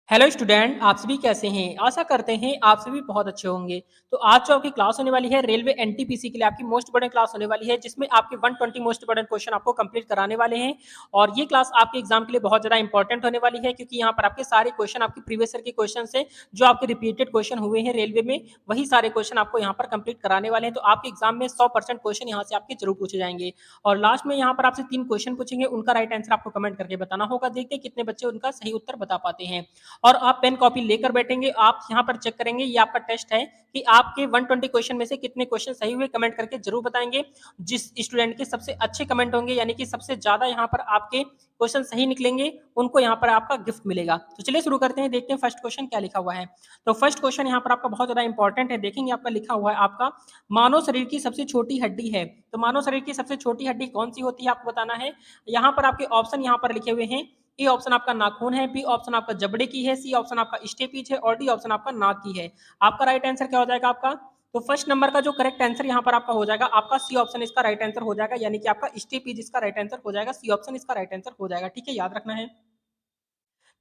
Hello student, आप सभी कैसे हैं? आशा करते हैं आप सभी बहुत अच्छे होंगे। तो आज जो आपकी क्लास होने वाली है रेलवे एनटीपीसी के लिए आपकी मोस्ट इम्पोर्टेंट क्लास होने वाली है, जिसमें आपके 120 मोस्ट इम्पोर्टेंट क्वेश्चन आपको कंप्लीट कराने वाले हैं। और ये क्लास आपके एग्जाम के लिए बहुत ज़्यादा इंपॉर्टेंट होने वाली है, क्योंकि यहाँ पर आपके सारे क्वेश्चन आपके प्रीवियस ईयर के क्वेश्चन से जो आपके रिपीटेड क्वेश्चन हुए हैं रेलवे में, वही सारे क्वेश्चन आपको यहाँ पर कंप्लीट कराने वाले हैं। तो आपके एग्जाम में 100% क्वेश्चन यहाँ से आपके जरूर पूछे जाएंगे। और लास्ट में यहाँ पर आपसे 3 क्वेश्चन पूछेंगे, उनका राइट आंसर आपको कमेंट करके बताना होगा। देखते हैं कितने बच्चे उनका सही उत्तर बता पाते हैं। और आप पेन कॉपी लेकर बैठेंगे, आप यहाँ पर चेक करेंगे, ये आपका टेस्ट है कि आपके 120 क्वेश्चन में से कितने क्वेश्चन सही हुए, कमेंट करके जरूर बताएंगे। जिस स्टूडेंट के सबसे अच्छे कमेंट होंगे, यानी कि सबसे ज्यादा यहाँ पर आपके क्वेश्चन सही निकलेंगे, उनको यहाँ पर आपका गिफ्ट मिलेगा। तो चलिए शुरू करते हैं, देखते हैं फर्स्ट क्वेश्चन क्या लिखा हुआ है। तो फर्स्ट क्वेश्चन यहाँ पर आपका बहुत ज्यादा इंपॉर्टेंट है। देखेंगे आपका लिखा हुआ है, आपका मानव शरीर की सबसे छोटी हड्डी है। तो मानव शरीर की सबसे छोटी हड्डी कौन सी होती है आपको बताना है। यहाँ पर आपके ऑप्शन यहाँ पर लिखे हुए हैं। ए ऑप्शन आपका नाखून है, बी ऑप्शन आपका जबड़े की है, सी ऑप्शन आपका स्टेपीज है और डी ऑप्शन आपका नाक की है। आपका राइट आंसर क्या हो जाएगा आपका। तो फर्स्ट नंबर का जो करेक्ट आंसर यहाँ पर आपका हो जाएगा, आपका सी ऑप्शन इसका राइट आंसर हो जाएगा, यानी कि आपका स्टेपीज इसका राइट आंसर हो जाएगा। सी ऑप्शन इसका राइट आंसर हो जाएगा। ठीक है, याद रखना है।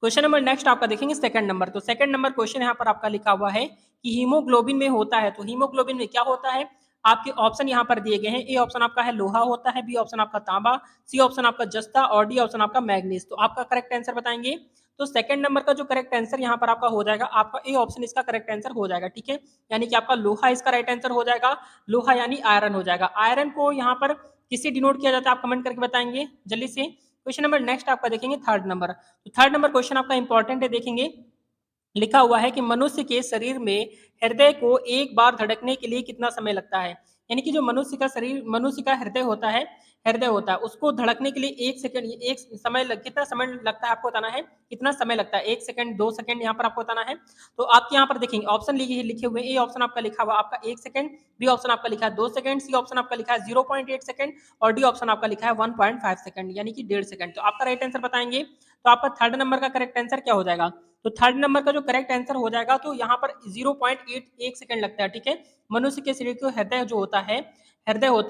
क्वेश्चन नंबर नेक्स्ट आपका देखेंगे सेकंड नंबर। तो सेकंड नंबर क्वेश्चन यहाँ पर आपका लिखा हुआ है कि हीमोग्लोबिन में होता है। तो हीमोग्लोबिन में क्या होता है, आपके ऑप्शन यहाँ पर दिए गए हैं। ए ऑप्शन आपका है लोहा होता है, बी ऑप्शन आपका तांबा, सी ऑप्शन आपका जस्ता और डी ऑप्शन आपका मैग्नीज। तो आपका करेक्ट आंसर बताएंगे। तो सेकंड नंबर का जो करेक्ट आंसर यहाँ पर आपका हो जाएगा, आपका ए ऑप्शन इसका करेक्ट आंसर हो जाएगा। ठीक है, यानी कि आपका लोहा इसका राइट आंसर हो जाएगा। लोहा यानी आयरन हो जाएगा। आयरन को यहाँ पर किससे डिनोट किया जाता है, आप कमेंट करके बताएंगे जल्दी से। क्वेश्चन नंबर नेक्स्ट आपका देखेंगे थर्ड नंबर। तो थर्ड नंबर क्वेश्चन आपका इंपॉर्टेंट है। देखेंगे लिखा हुआ है कि मनुष्य के शरीर में हृदय को एक बार धड़कने के लिए कितना समय लगता है। यानी कि जो मनुष्य का हृदय होता है, उसको धड़कने के लिए एक सेकंड, कितना समय लगता है आपको बताना है। कितना समय लगता है, 1 सेकंड, 2 सेकंड, यहाँ पर आपको बताना है। तो आपके यहाँ पर देखेंगे ऑप्शन लिखे हुए। ए ऑप्शन आपका लिखा हुआ आपका 1 सेकंड, बी ऑप्शन आपका लिखा है 2 सेकंड, सी ऑप्शन आपका लिखा है 0.8 सेकंड और डी ऑप्शन आपका लिखा है 1.5 सेकंड, यानी कि 1.5 सेकंड। तो आपका राइट आंसर बताएंगे। तो आपका थर्ड नंबर का करेक्ट आंसर क्या हो जाएगा। तो थर्ड नंबर का जो करेक्ट आंसर हो जाएगा, तो यहाँ पर 0.81 सेकंड लगता है। ठीक है, मनुष्य के शरीर को हृदय होता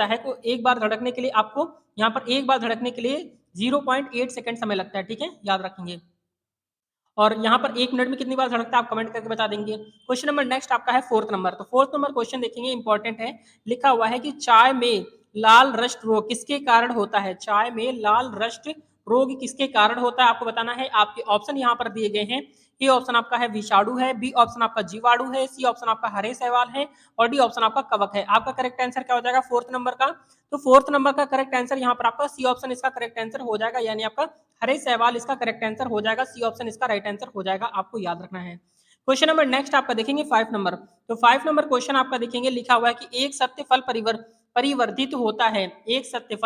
है को एक बार धड़कने के लिए आपको यहाँ पर एक बार धड़कने के लिए 0.8 सेकंड समय लगता है। ठीक है, याद रखेंगे। और यहाँ पर 1 मिनट में कितनी बार धड़कता है आप कमेंट करके बता देंगे। क्वेश्चन नंबर नेक्स्ट आपका है फोर्थ नंबर। तो फोर्थ नंबर क्वेश्चन देखेंगे, इंपॉर्टेंट है। लिखा हुआ है कि चाय में लाल रस्ट रोग किसके कारण होता है। चाय में लाल रस्ट रोग किसके कारण होता है आपको बताना है। आपके ऑप्शन यहाँ पर दिए गए हैं। ए ऑप्शन आपका है विषाणु है, बी ऑप्शन आपका जीवाणु है, सी ऑप्शन आपका हरे शैवाल है और डी ऑप्शन आपका कवक है। आपका करेक्ट आंसर क्या हो जाएगा फोर्थ नंबर का। तो फोर्थ नंबर का करेक्ट आंसर यहाँ पर आपका सी ऑप्शन इसका करेक्ट आंसर हो जाएगा, यानी आपका हरे सवाल इसका करेक्ट आंसर हो जाएगा। सी ऑप्शन इसका राइट आंसर हो जाएगा, आपको याद रखना है। क्वेश्चन नंबर नेक्स्ट आपका देखेंगे 5 नंबर। तो 5 नंबर क्वेश्चन आपका देखेंगे, लिखा हुआ है कि एक सत्य फल परिवर्धित होता है। एक सत्य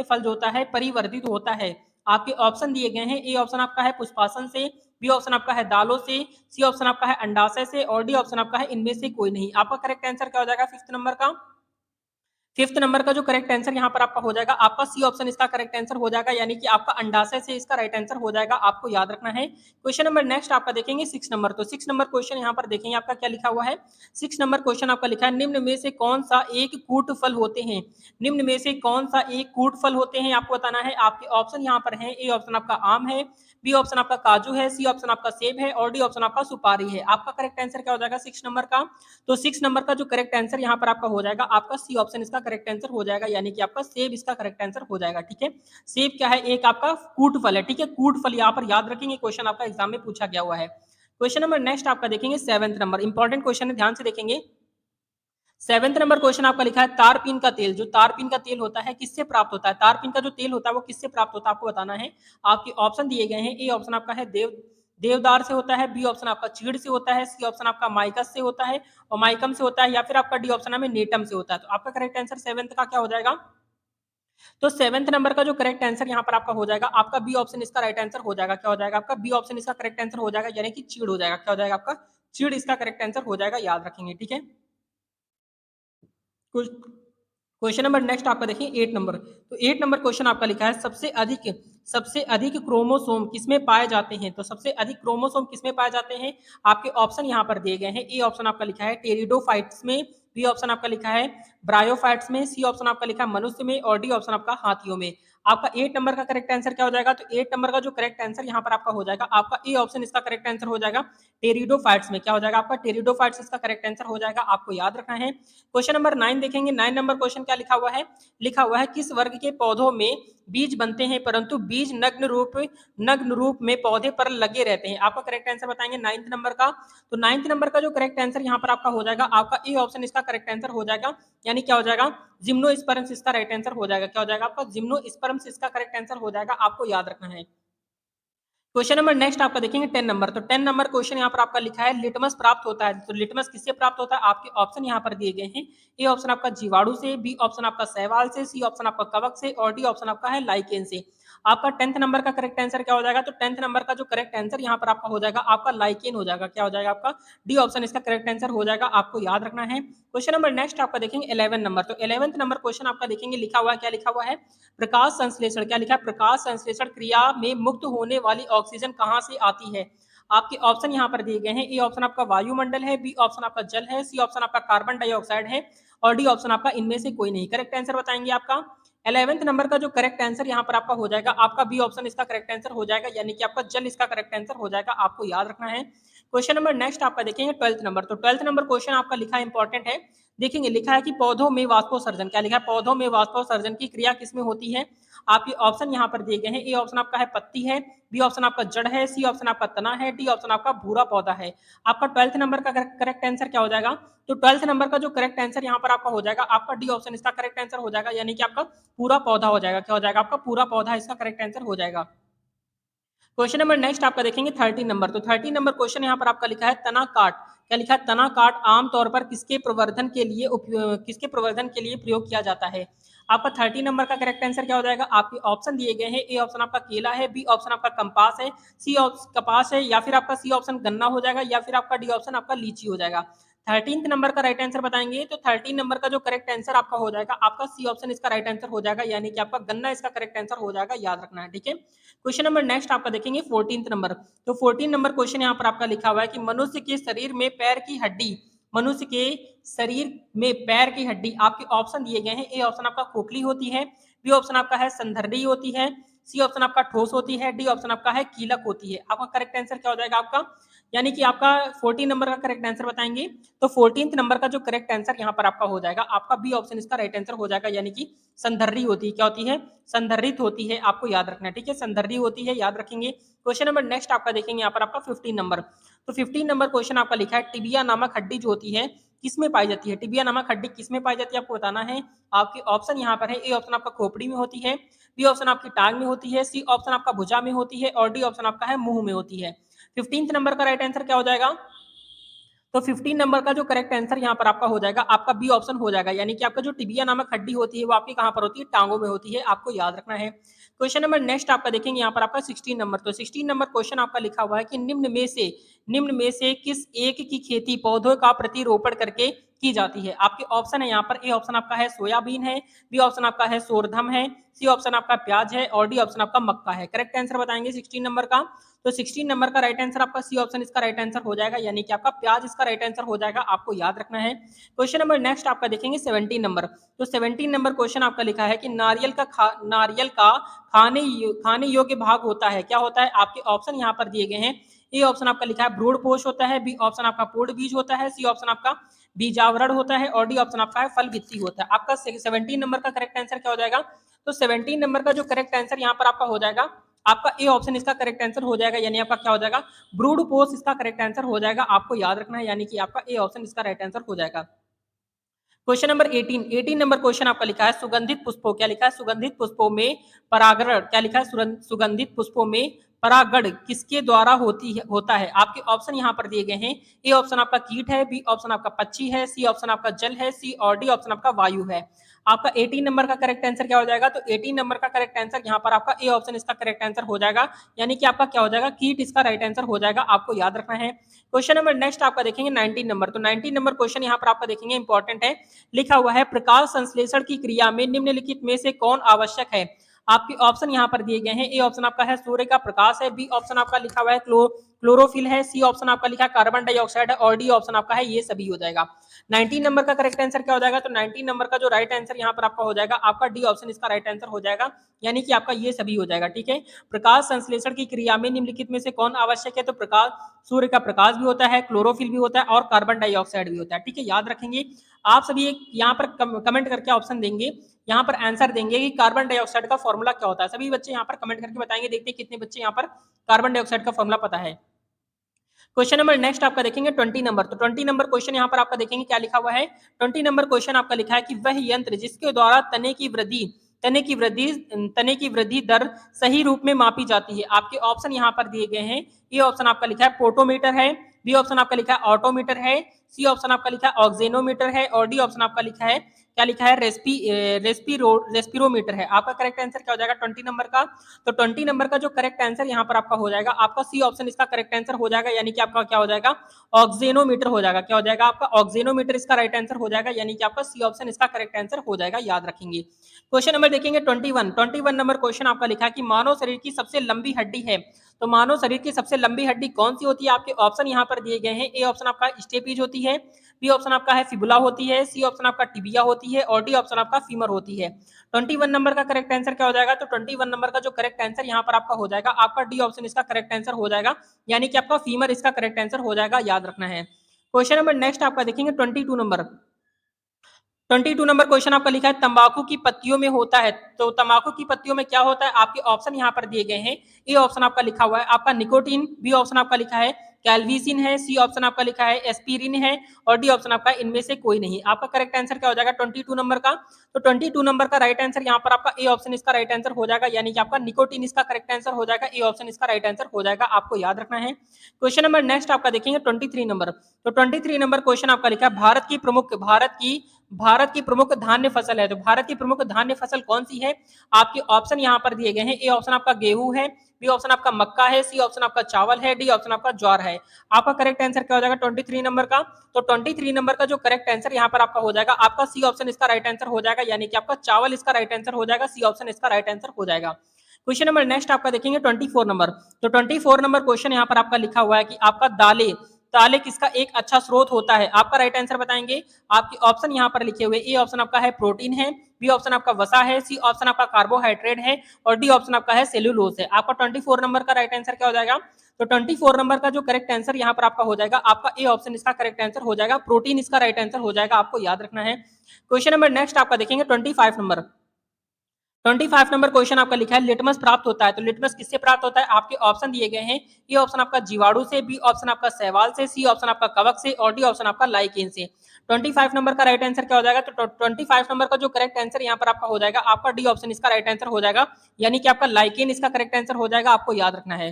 फल जो होता है परिवर्धित होता है। आपके ऑप्शन दिए गए हैं। ए ऑप्शन आपका है पुष्पासन से, बी ऑप्शन आपका है दालों से, सी ऑप्शन आपका है अंडाशय से और डी ऑप्शन आपका है इनमें से कोई नहीं। आपका करेक्ट आंसर क्या हो जाएगा फिफ्थ नंबर का। फिफ्थ नंबर का जो करेक्ट आंसर यहाँ पर आपका हो जाएगा, आपका सी ऑप्शन इसका करेक्ट आंसर हो जाएगा, यानी कि आपका अंडाशय से इसका राइट आंसर हो जाएगा, आपको याद रखना है। क्वेश्चन नंबर नेक्स्ट आपका देखेंगे 6 नंबर। तो 6 नंबर क्वेश्चन यहाँ पर देखेंगे आपका क्या लिखा हुआ है। 6 नंबर क्वेश्चन आपका लिखा है, निम्न में से कौन सा एक कूट फल होते हैं। निम्न में से कौन सा एक कूट फल होते हैं आपको बताना है। आपके ऑप्शन यहाँ पर है। ए ऑप्शन आपका आम है, बी ऑप्शन आपका काजू है, सी ऑप्शन आपका सेब है और डी ऑप्शन आपका सुपारी है। आपका करेक्ट आंसर क्या हो जाएगा 6 नंबर का। तो 6 नंबर का जो करेक्ट आंसर यहाँ पर आपका हो जाएगा, आपका सी ऑप्शन इसका करेक्ट आंसर हो जाएगा, यानी कि आपका सेब इसका करेक्ट आंसर हो जाएगा। ठीक है, सेब क्या है, एक आपका कूट फल है। ठीक है, कूट फल यहाँ पर याद रखेंगे, क्वेश्चन आपका एग्जाम में पूछा गया हुआ है। क्वेश्चन नंबर नेक्स्ट आपका देखेंगे 7th नंबर। इंपॉर्टेंट क्वेश्चन है, ध्यान से देखेंगे। 7th नंबर क्वेश्चन आपका लिखा है, तारपीन का तेल। जो तारपीन का तेल होता है किससे प्राप्त होता है। तारपीन का जो तेल होता है वो किससे प्राप्त होता है आपको बताना है। आपके ऑप्शन दिए गए हैं। ए ऑप्शन आपका है देवदार से होता है, बी ऑप्शन आपका चीड़ से होता है, सी ऑप्शन आपका माइकस से होता है और माइकम से होता है, या फिर आपका डी ऑप्शन में नेटम से होता है। तो आपका करेक्ट आंसर सेवंथ का क्या हो जाएगा। तो 7th नंबर का जो करेक्ट आंसर यहाँ पर आपका हो जाएगा, आपका बी ऑप्शन इसका राइट आंसर हो जाएगा। क्या हो जाएगा आपका बी ऑप्शन इसका करेक्ट आंसर हो जाएगा, यानी कि चीड़ हो जाएगा। क्या हो जाएगा आपका चीड़ इसका करेक्ट आंसर हो जाएगा, याद रखेंगे। ठीक है, क्वेश्चन नंबर नेक्स्ट आपका देखिए 8 नंबर। तो 8 नंबर क्वेश्चन आपका लिखा है, सबसे अधिक क्रोमोसोम किसमें पाए जाते हैं। तो सबसे अधिक क्रोमोसोम किसमें पाए जाते हैं। आपके ऑप्शन यहाँ पर दिए गए हैं। ए ऑप्शन आपका लिखा है टेरिडोफाइट्स में, बी ऑप्शन आपका लिखा है ब्रायोफाइट्स में, सी ऑप्शन आपका लिखा है मनुष्य में और डी ऑप्शन आपका हाथियों में। आपका 8 नंबर का करेक्ट आंसर क्या हो जाएगा? तो 8 नंबर का जो करेक्ट आंसर यहाँ पर आपका हो जाएगा, आपका ए ऑप्शन इसका करेक्ट आंसर हो जाएगा टेरिडोफाइट्स में। क्या हो जाएगा आपका? टेरिडोफाइट्स इसका करेक्ट आंसर हो जाएगा, आपको याद रखना है। क्वेश्चन नंबर 9 देखेंगे। 9 नंबर क्वेश्चन क्या लिखा हुआ है? लिखा हुआ है किस वर्ग के पौधों में बीज बनते हैं परंतु बीज नग्न रूप में पौधे पर लगे रहते हैं? आपका करेक्ट आंसर बताएंगे 9 नंबर का। तो 9 नंबर का जो करेक्ट आंसर यहाँ पर आपका हो जाएगा, आपका ए ऑप्शन इसका करेक्ट आंसर हो जाएगा, यानी क्या हो जाएगा? जिम्नोस्पर्म्स इसका राइट आंसर हो जाएगा। क्या हो जाएगा आपका? जिम्नोस्पर्म्स इसका करेक्ट आंसर हो जाएगा, आपको याद रखना है। क्वेश्चन नंबर नेक्स्ट आपका देखेंगे 10 नंबर। तो 10 नंबर क्वेश्चन यहाँ पर आपका लिखा है लिटमस प्राप्त होता है। तो लिटमस किससे प्राप्त होता है? आपके ऑप्शन यहाँ पर दिए गए हैं। ए ऑप्शन आपका जीवाणु से, बी ऑप्शन आपका शैवाल से, सी ऑप्शन आपका कवक से और डी ऑप्शन आपका है लाइकेन से। आपका 10th नंबर का करेक्ट आंसर क्या हो जाएगा? तो 10th नंबर का जो करेक्ट आंसर यहाँ पर आपका हो जाएगा, आपका लाइकेन हो जाएगा। क्या हो जाएगा आपका? डी ऑप्शन इसका करेक्ट आंसर हो जाएगा, आपको याद रखना है। क्वेश्चन नंबर नेक्स्ट आपका देखेंगे 11 नंबर। तो 11th नंबर क्वेश्चन आपका देखेंगे लिखा हुआ है, क्या लिखा हुआ है? प्रकाश संश्लेषण। क्या लिखा है? प्रकाश संश्लेषण क्रिया में मुक्त होने वाली ऑक्सीजन कहाँ से आती है? आपके ऑप्शन यहाँ पर दिए गए हैं। ए ऑप्शन आपका वायुमंडल है, बी ऑप्शन आपका जल है, सी ऑप्शन आपका कार्बन डाइऑक्साइड है और डी ऑप्शन आपका इनमें से कोई नहीं। करेक्ट आंसर बताएंगे आपका 11th नंबर का जो करेक्ट आंसर यहाँ पर आपका हो जाएगा, आपका बी ऑप्शन इसका करेक्ट आंसर हो जाएगा, यानी कि आपका जल इसका करेक्ट आंसर हो जाएगा, आपको याद रखना है। क्वेश्चन नंबर नेक्स्ट आपका देखेंगे 12th नंबर। तो 12th नंबर क्वेश्चन आपका लिखा है इंपॉर्टेंट है। देखेंगे लिखा है कि पौधों में वाष्पोत्सर्जन। क्या लिखा है? पौधों में वाष्पोत्सर्जन की क्रिया किसमें होती है? आपके ऑप्शन यहाँ पर दिए गए हैं। ए ऑप्शन आपका है पत्ती है, बी ऑप्शन आपका जड़ है, सी ऑप्शन आपका तना है, डी ऑप्शन आपका भूरा पौधा है। आपका 12th नंबर का करेक्ट आंसर क्या हो जाएगा? तो 12th नंबर का जो करेक्ट आंसर यहाँ पर आपका हो जाएगा, आपका डी ऑप्शन इसका करेक्ट आंसर हो जाएगा, यानी कि आपका पूरा पौधा हो जाएगा। क्या हो जाएगा आपका? पूरा पौधा इसका करेक्ट आंसर हो जाएगा। क्वेश्चन नंबर नेक्स्ट आपका देखेंगे 13 नंबर। तो 13 नंबर क्वेश्चन यहाँ पर आपका लिखा है तना काट। क्या लिखा है? तना काट आमतौर पर किसके प्रवर्धन के लिए प्रयोग किया जाता है? आपका 13 नंबर का करेक्ट आंसर क्या हो जाएगा? आपके ऑप्शन दिए गए हैं। ए ऑप्शन आपका केला है, बी ऑप्शन आपका कंपास है, सी ऑप्शन कपास है, या फिर आपका सी ऑप्शन गन्ना हो जाएगा, या फिर आपका डी ऑप्शन आपका लीची हो जाएगा। 13th नंबर का राइट आंसर बताएंगे। तो 13 नंबर का जो करेक्ट आंसर आपका हो जाएगा, आपका सी ऑप्शन इसका राइट आंसर हो जाएगा, यानी कि आपका गन्ना इसका करेक्ट आंसर हो जाएगा, याद रखना है। ठीक है। क्वेश्चन नंबर नेक्स्ट आपका देखेंगे 14th नंबर। तो 14 नंबर क्वेश्चन यहाँ पर आपका लिखा हुआ है कि मनुष्य के शरीर में पैर की हड्डी, मनुष्य के शरीर में पैर की हड्डी, आपके ऑप्शन दिए गए हैं। ए ऑप्शन आपका खोखली होती है, बी ऑप्शन आपका है संधारी होती है, सी ऑप्शन आपका ठोस होती है, डी ऑप्शन आपका है कीलक होती है। आपका करेक्ट आंसर क्या हो जाएगा आपका? यानी कि आपका 14 नंबर का करेक्ट आंसर बताएंगे। तो 14th नंबर का जो करेक्ट आंसर यहाँ पर आपका हो जाएगा, आपका बी ऑप्शन इसका राइट आंसर हो जाएगा, यानी कि संधर्री होती है। क्या होती है? संधरित होती है, आपको याद रखना है। ठीक है, संधर्री होती है, याद रखेंगे। क्वेश्चन नंबर नेक्स्ट आपका देखेंगे यहाँ पर आपका 15 नंबर। तो 15 नंबर क्वेश्चन आपका लिखा है टिबिया नामक हड्डी जो होती है किसमें पाई जाती है? टिबिया नामक हड्डी किसमें पाई जाती है आपको बताना है। आपके ऑप्शन यहाँ पर है। ए ऑप्शन आपका खोपड़ी में होती है, बी ऑप्शन आपकी टांग में होती है, सी ऑप्शन आपका भुजा में होती है और डी ऑप्शन आपका है मुंह में होती है। 15th नंबर का राइट आंसर क्या हो जाएगा? तो 15 नंबर का जो करेक्ट आंसर यहाँ पर आपका हो जाएगा, आपका बी ऑप्शन हो जाएगा, यानी कि आपका जो टिबिया नामक हड्डी होती है वो आपकी कहाँ पर होती है? टांगों में होती है, आपको याद रखना है। क्वेश्चन नंबर नेक्स्ट आपका देखेंगे यहाँ पर आपका 16 नंबर। तो 16 नंबर क्वेश्चन आपका लिखा हुआ है कि निम्न में से किस एक की खेती पौधों का प्रतिरोपण करके की जाती है? आपके ऑप्शन है यहाँ पर। ए ऑप्शन आपका है सोयाबीन है, बी ऑप्शन आपका है सोरधम है, सी ऑप्शन आपका प्याज है और डी ऑप्शन आपका मक्का है। करेक्ट आंसर बताएंगे 16 नंबर का। तो 16 नंबर का राइट आंसर आपका सी ऑप्शन इसका राइट आंसर हो जाएगा, यानी कि आपका प्याज इसका राइट आंसर हो जाएगा, आपको याद रखना है। क्वेश्चन नंबर नेक्स्ट आपका देखेंगे 17 नंबर। तो 17 नंबर क्वेश्चन आपका लिखा है कि नारियल का खाने योग्य भाग होता है। क्या होता है? आपके ऑप्शन यहाँ पर दिए गए हैं। ए ऑप्शन आपका लिखा है भ्रूण पोष होता है, बी ऑप्शन आपका पूर्ण बीज होता है, सी ऑप्शन आपका बीजावरण होता है और डी ऑप्शन आपका है फल भित्ति होता है। आपका 17 नंबर का करेक्ट आंसर क्या हो जाएगा? तो 17 नंबर का जो करेक्ट आंसर यहाँ पर आपका हो जाएगा, आपका ए ऑप्शन इसका करेक्ट आंसर हो जाएगा, यानी आपका क्या हो जाएगा? ब्रूड पोस्ट इसका करेक्ट आंसर हो जाएगा, आपको याद रखना है, यानी कि आपका ए ऑप्शन इसका राइट आंसर हो जाएगा। क्वेश्चन नंबर 18 नंबर क्वेश्चन आपका लिखा है सुगंधित पुष्पों। क्या लिखा है? सुगंधित पुष्पों में परागण। क्या लिखा है? सुगंधित पुष्पों में परागण किसके द्वारा होता है? आपके ऑप्शन यहाँ पर दिए गए हैं। ए ऑप्शन आपका कीट है, बी ऑप्शन आपका पक्षी है, सी ऑप्शन आपका जल है, सी और डी ऑप्शन आपका वायु है। आपका 18 नंबर का करेक्ट आंसर क्या हो जाएगा? तो 18 नंबर का करेक्ट आंसर यहाँ पर आपका ए ऑप्शन इसका करेक्ट आंसर हो जाएगा, यानी कि आपका क्या हो जाएगा? कीट इसका राइट आंसर हो जाएगा, आपको याद रखना है। क्वेश्चन नंबर नेक्स्ट आपका देखेंगे 19 नंबर। तो 19 नंबर क्वेश्चन यहाँ पर आपका देखेंगे इंपॉर्टेंट है। लिखा हुआ है प्रकाश संश्लेषण की क्रिया में निम्नलिखित में से कौन आवश्यक है? आपके ऑप्शन यहाँ पर दिए गए हैं। ए ऑप्शन आपका है सूर्य का प्रकाश है, बी ऑप्शन आपका लिखा हुआ है क्लोरोफिल है, सी ऑप्शन आपका लिखा है कार्बन डाइऑक्साइड है और डी ऑप्शन आपका है ये सभी हो जाएगा। 19 नंबर का करेक्ट आंसर क्या हो जाएगा, तो 19 नंबर का जो राइट आंसर यहाँ पर आपका हो जाएगा आपका डी ऑप्शन इसका राइट आंसर हो जाएगा, यानी कि आपका ये सभी हो जाएगा। ठीक है, प्रकाश संश्लेषण की क्रिया में निम्नलिखित में से कौन आवश्यक है, तो प्रकाश, सूर्य का प्रकाश भी होता है, क्लोरोफिल भी होता है और कार्बन डाइऑक्साइड भी होता है। ठीक है, याद रखेंगे आप सभी एक यहाँ पर कमेंट करके ऑप्शन देंगे, यहाँ पर आंसर देंगे कि कार्बन डाइऑक्साइड का फॉर्मूला क्या होता है। सभी बच्चे यहाँ पर कमेंट करके बताएंगे, देखते हैं कितने बच्चे यहाँ पर कार्बन डाइऑक्साइड का फॉर्मूला पता है। क्वेश्चन नंबर नेक्स्ट आपका देखेंगे 20 नंबर, तो 20 नंबर क्वेश्चन यहाँ पर आपका देखेंगे क्या लिखा हुआ है। 20 नंबर क्वेश्चन आपका लिखा है कि वह यंत्र जिसके द्वारा तने की वृद्धि दर सही रूप में मापी जाती है। आपके ऑप्शन यहाँ पर दिए गए हैं, ये ऑप्शन आपका लिखा है पोटोमीटर है, बी ऑप्शन आपका लिखा है ऑटोमीटर है, सी ऑप्शन आपका लिखा है ऑक्जेनोमीटर है और डी ऑप्शन आपका लिखा है क्या लिखा है रेस्पिरोमीटर है। आपका करेक्ट आंसर क्या हो जाएगा 20 नंबर का, तो 20 नंबर का जो करेक्ट आंसर यहाँ पर आपका हो जाएगा आपका सी ऑप्शन इसका करेक्ट आंसर हो जाएगा, यानी कि आपका क्या हो जाएगा ऑक्जेनोमीटर हो जाएगा। क्या हो जाएगा आपका ऑक्जेनोमीटर इसका राइट आंसर हो जाएगा, यानी कि आपका सी ऑप्शन इसका करेक्ट आंसर हो जाएगा, याद रखेंगे। क्वेश्चन नंबर देखेंगे 21 नंबर क्वेश्चन आपका लिखा है कि मानव शरीर की सबसे लंबी हड्डी है, तो मानव शरीर की सबसे लंबी हड्डी कौन सी होती है। आपके ऑप्शन यहाँ पर दिए गए हैं, ए ऑप्शन आपका स्टेपीज होती है, बी ऑप्शन आपका है फिबुला होती है, सी ऑप्शन आपका टिबिया होती है और डी ऑप्शन आपका फीमर होती है। 21 नंबर का करेक्ट आंसर क्या हो जाएगा, तो 21 नंबर का जो करेक्ट आंसर यहाँ पर आपका हो जाएगा आपका डी ऑप्शन इसका करेक्ट आंसर हो जाएगा, यानी कि आपका फीमर इसका करेक्ट आंसर हो जाएगा, याद रखना है। क्वेश्चन नंबर नेक्स्ट आपका देखेंगे 22 नंबर, 22 नंबर क्वेश्चन आपका लिखा है तंबाकू की पत्तियों में होता है, तो तंबाकू की पत्तियों में क्या होता है। आपके ऑप्शन यहाँ पर दिए गए हैं, ए ऑप्शन आपका लिखा हुआ है आपका निकोटीन, बी ऑप्शन आपका लिखा है कैल्विसिन है, सी ऑप्शन आपका लिखा है एस्पिरिन है और डी ऑप्शन आपका इनमें से कोई नहीं। आपका करेक्ट आंसर क्या हो जाएगा 22 नंबर का, तो 22 नंबर का राइट आंसर यहाँ पर आपका ए ऑप्शन इसका राइट आंसर हो जाएगा, यानी कि आपका निकोटीन इसका करेक्ट आंसर हो जाएगा, ए ऑप्शन इसका राइट आंसर हो जाएगा, आपको याद रखना है। क्वेश्चन नंबर नेक्स्ट आपका देखेंगे 23 नंबर, तो 23 नंबर क्वेश्चन आपका लिखा है भारत की प्रमुख धान्य फसल है, तो भारत की प्रमुख धान्य फसल कौन सी है। आपके ऑप्शन यहाँ पर दिए गए हैं, ए ऑप्शन आपका गेहूं है, बी ऑप्शन आपका मक्का है, सी ऑप्शन आपका चावल है, डी ऑप्शन आपका ज्वार है। आपका करेक्ट आंसर क्या हो जाएगा 23 नंबर का, तो 23 नंबर का जो करेक्ट आंसर यहाँ पर आपका हो जाएगा आपका सी ऑप्शन इसका राइट आंसर हो जाएगा, यानी कि आपका चावल इसका राइट आंसर हो जाएगा, सी ऑप्शन इसका राइट आंसर हो जाएगा। क्वेश्चन नंबर नेक्स्ट आपका देखेंगे 24 नंबर, तो 24 नंबर क्वेश्चन यहाँ पर आपका लिखा हुआ है कि आपका दालें दालें किसका एक अच्छा स्रोत होता है। आपका राइट आंसर बताएंगे, आपके ऑप्शन यहाँ पर लिखे हुए, ए ऑप्शन आपका है प्रोटीन है, बी ऑप्शन आपका वसा है, सी ऑप्शन आपका कार्बोहाइड्रेट है और डी ऑप्शन आपका है सेल्यूलोज है। आपका 24 नंबर का राइट आंसर क्या हो जाएगा, तो 24 नंबर का जो करेक्ट आंसर यहाँ पर आपका हो जाएगा आपका ए ऑप्शन इसका करेक्ट आंसर हो जाएगा, प्रोटीन इसका राइट आंसर हो जाएगा, आपको याद रखना है। क्वेश्चन नंबर नेक्स्ट आपका देखेंगे 25 नंबर, 25 नंबर क्वेश्चन आपका लिखा है लिटमस प्राप्त होता है, तो लिटमस किससे प्राप्त होता है। आपके ऑप्शन दिए गए हैं, ए ऑप्शन आपका जीवाणु से, बी ऑप्शन आपका शैवाल से, सी ऑप्शन आपका कवक से और डी ऑप्शन आपका लाइकेन से। 25 नंबर का राइट आंसर क्या हो जाएगा, तो 25 नंबर का जो करेक्ट आंसर यहाँ पर आपका हो जाएगा आपका डी ऑप्शन इसका राइट आंसर हो जाएगा, यानी कि आपका लाइकेन इसका करेक्ट आंसर हो जाएगा, आपको याद रखना है।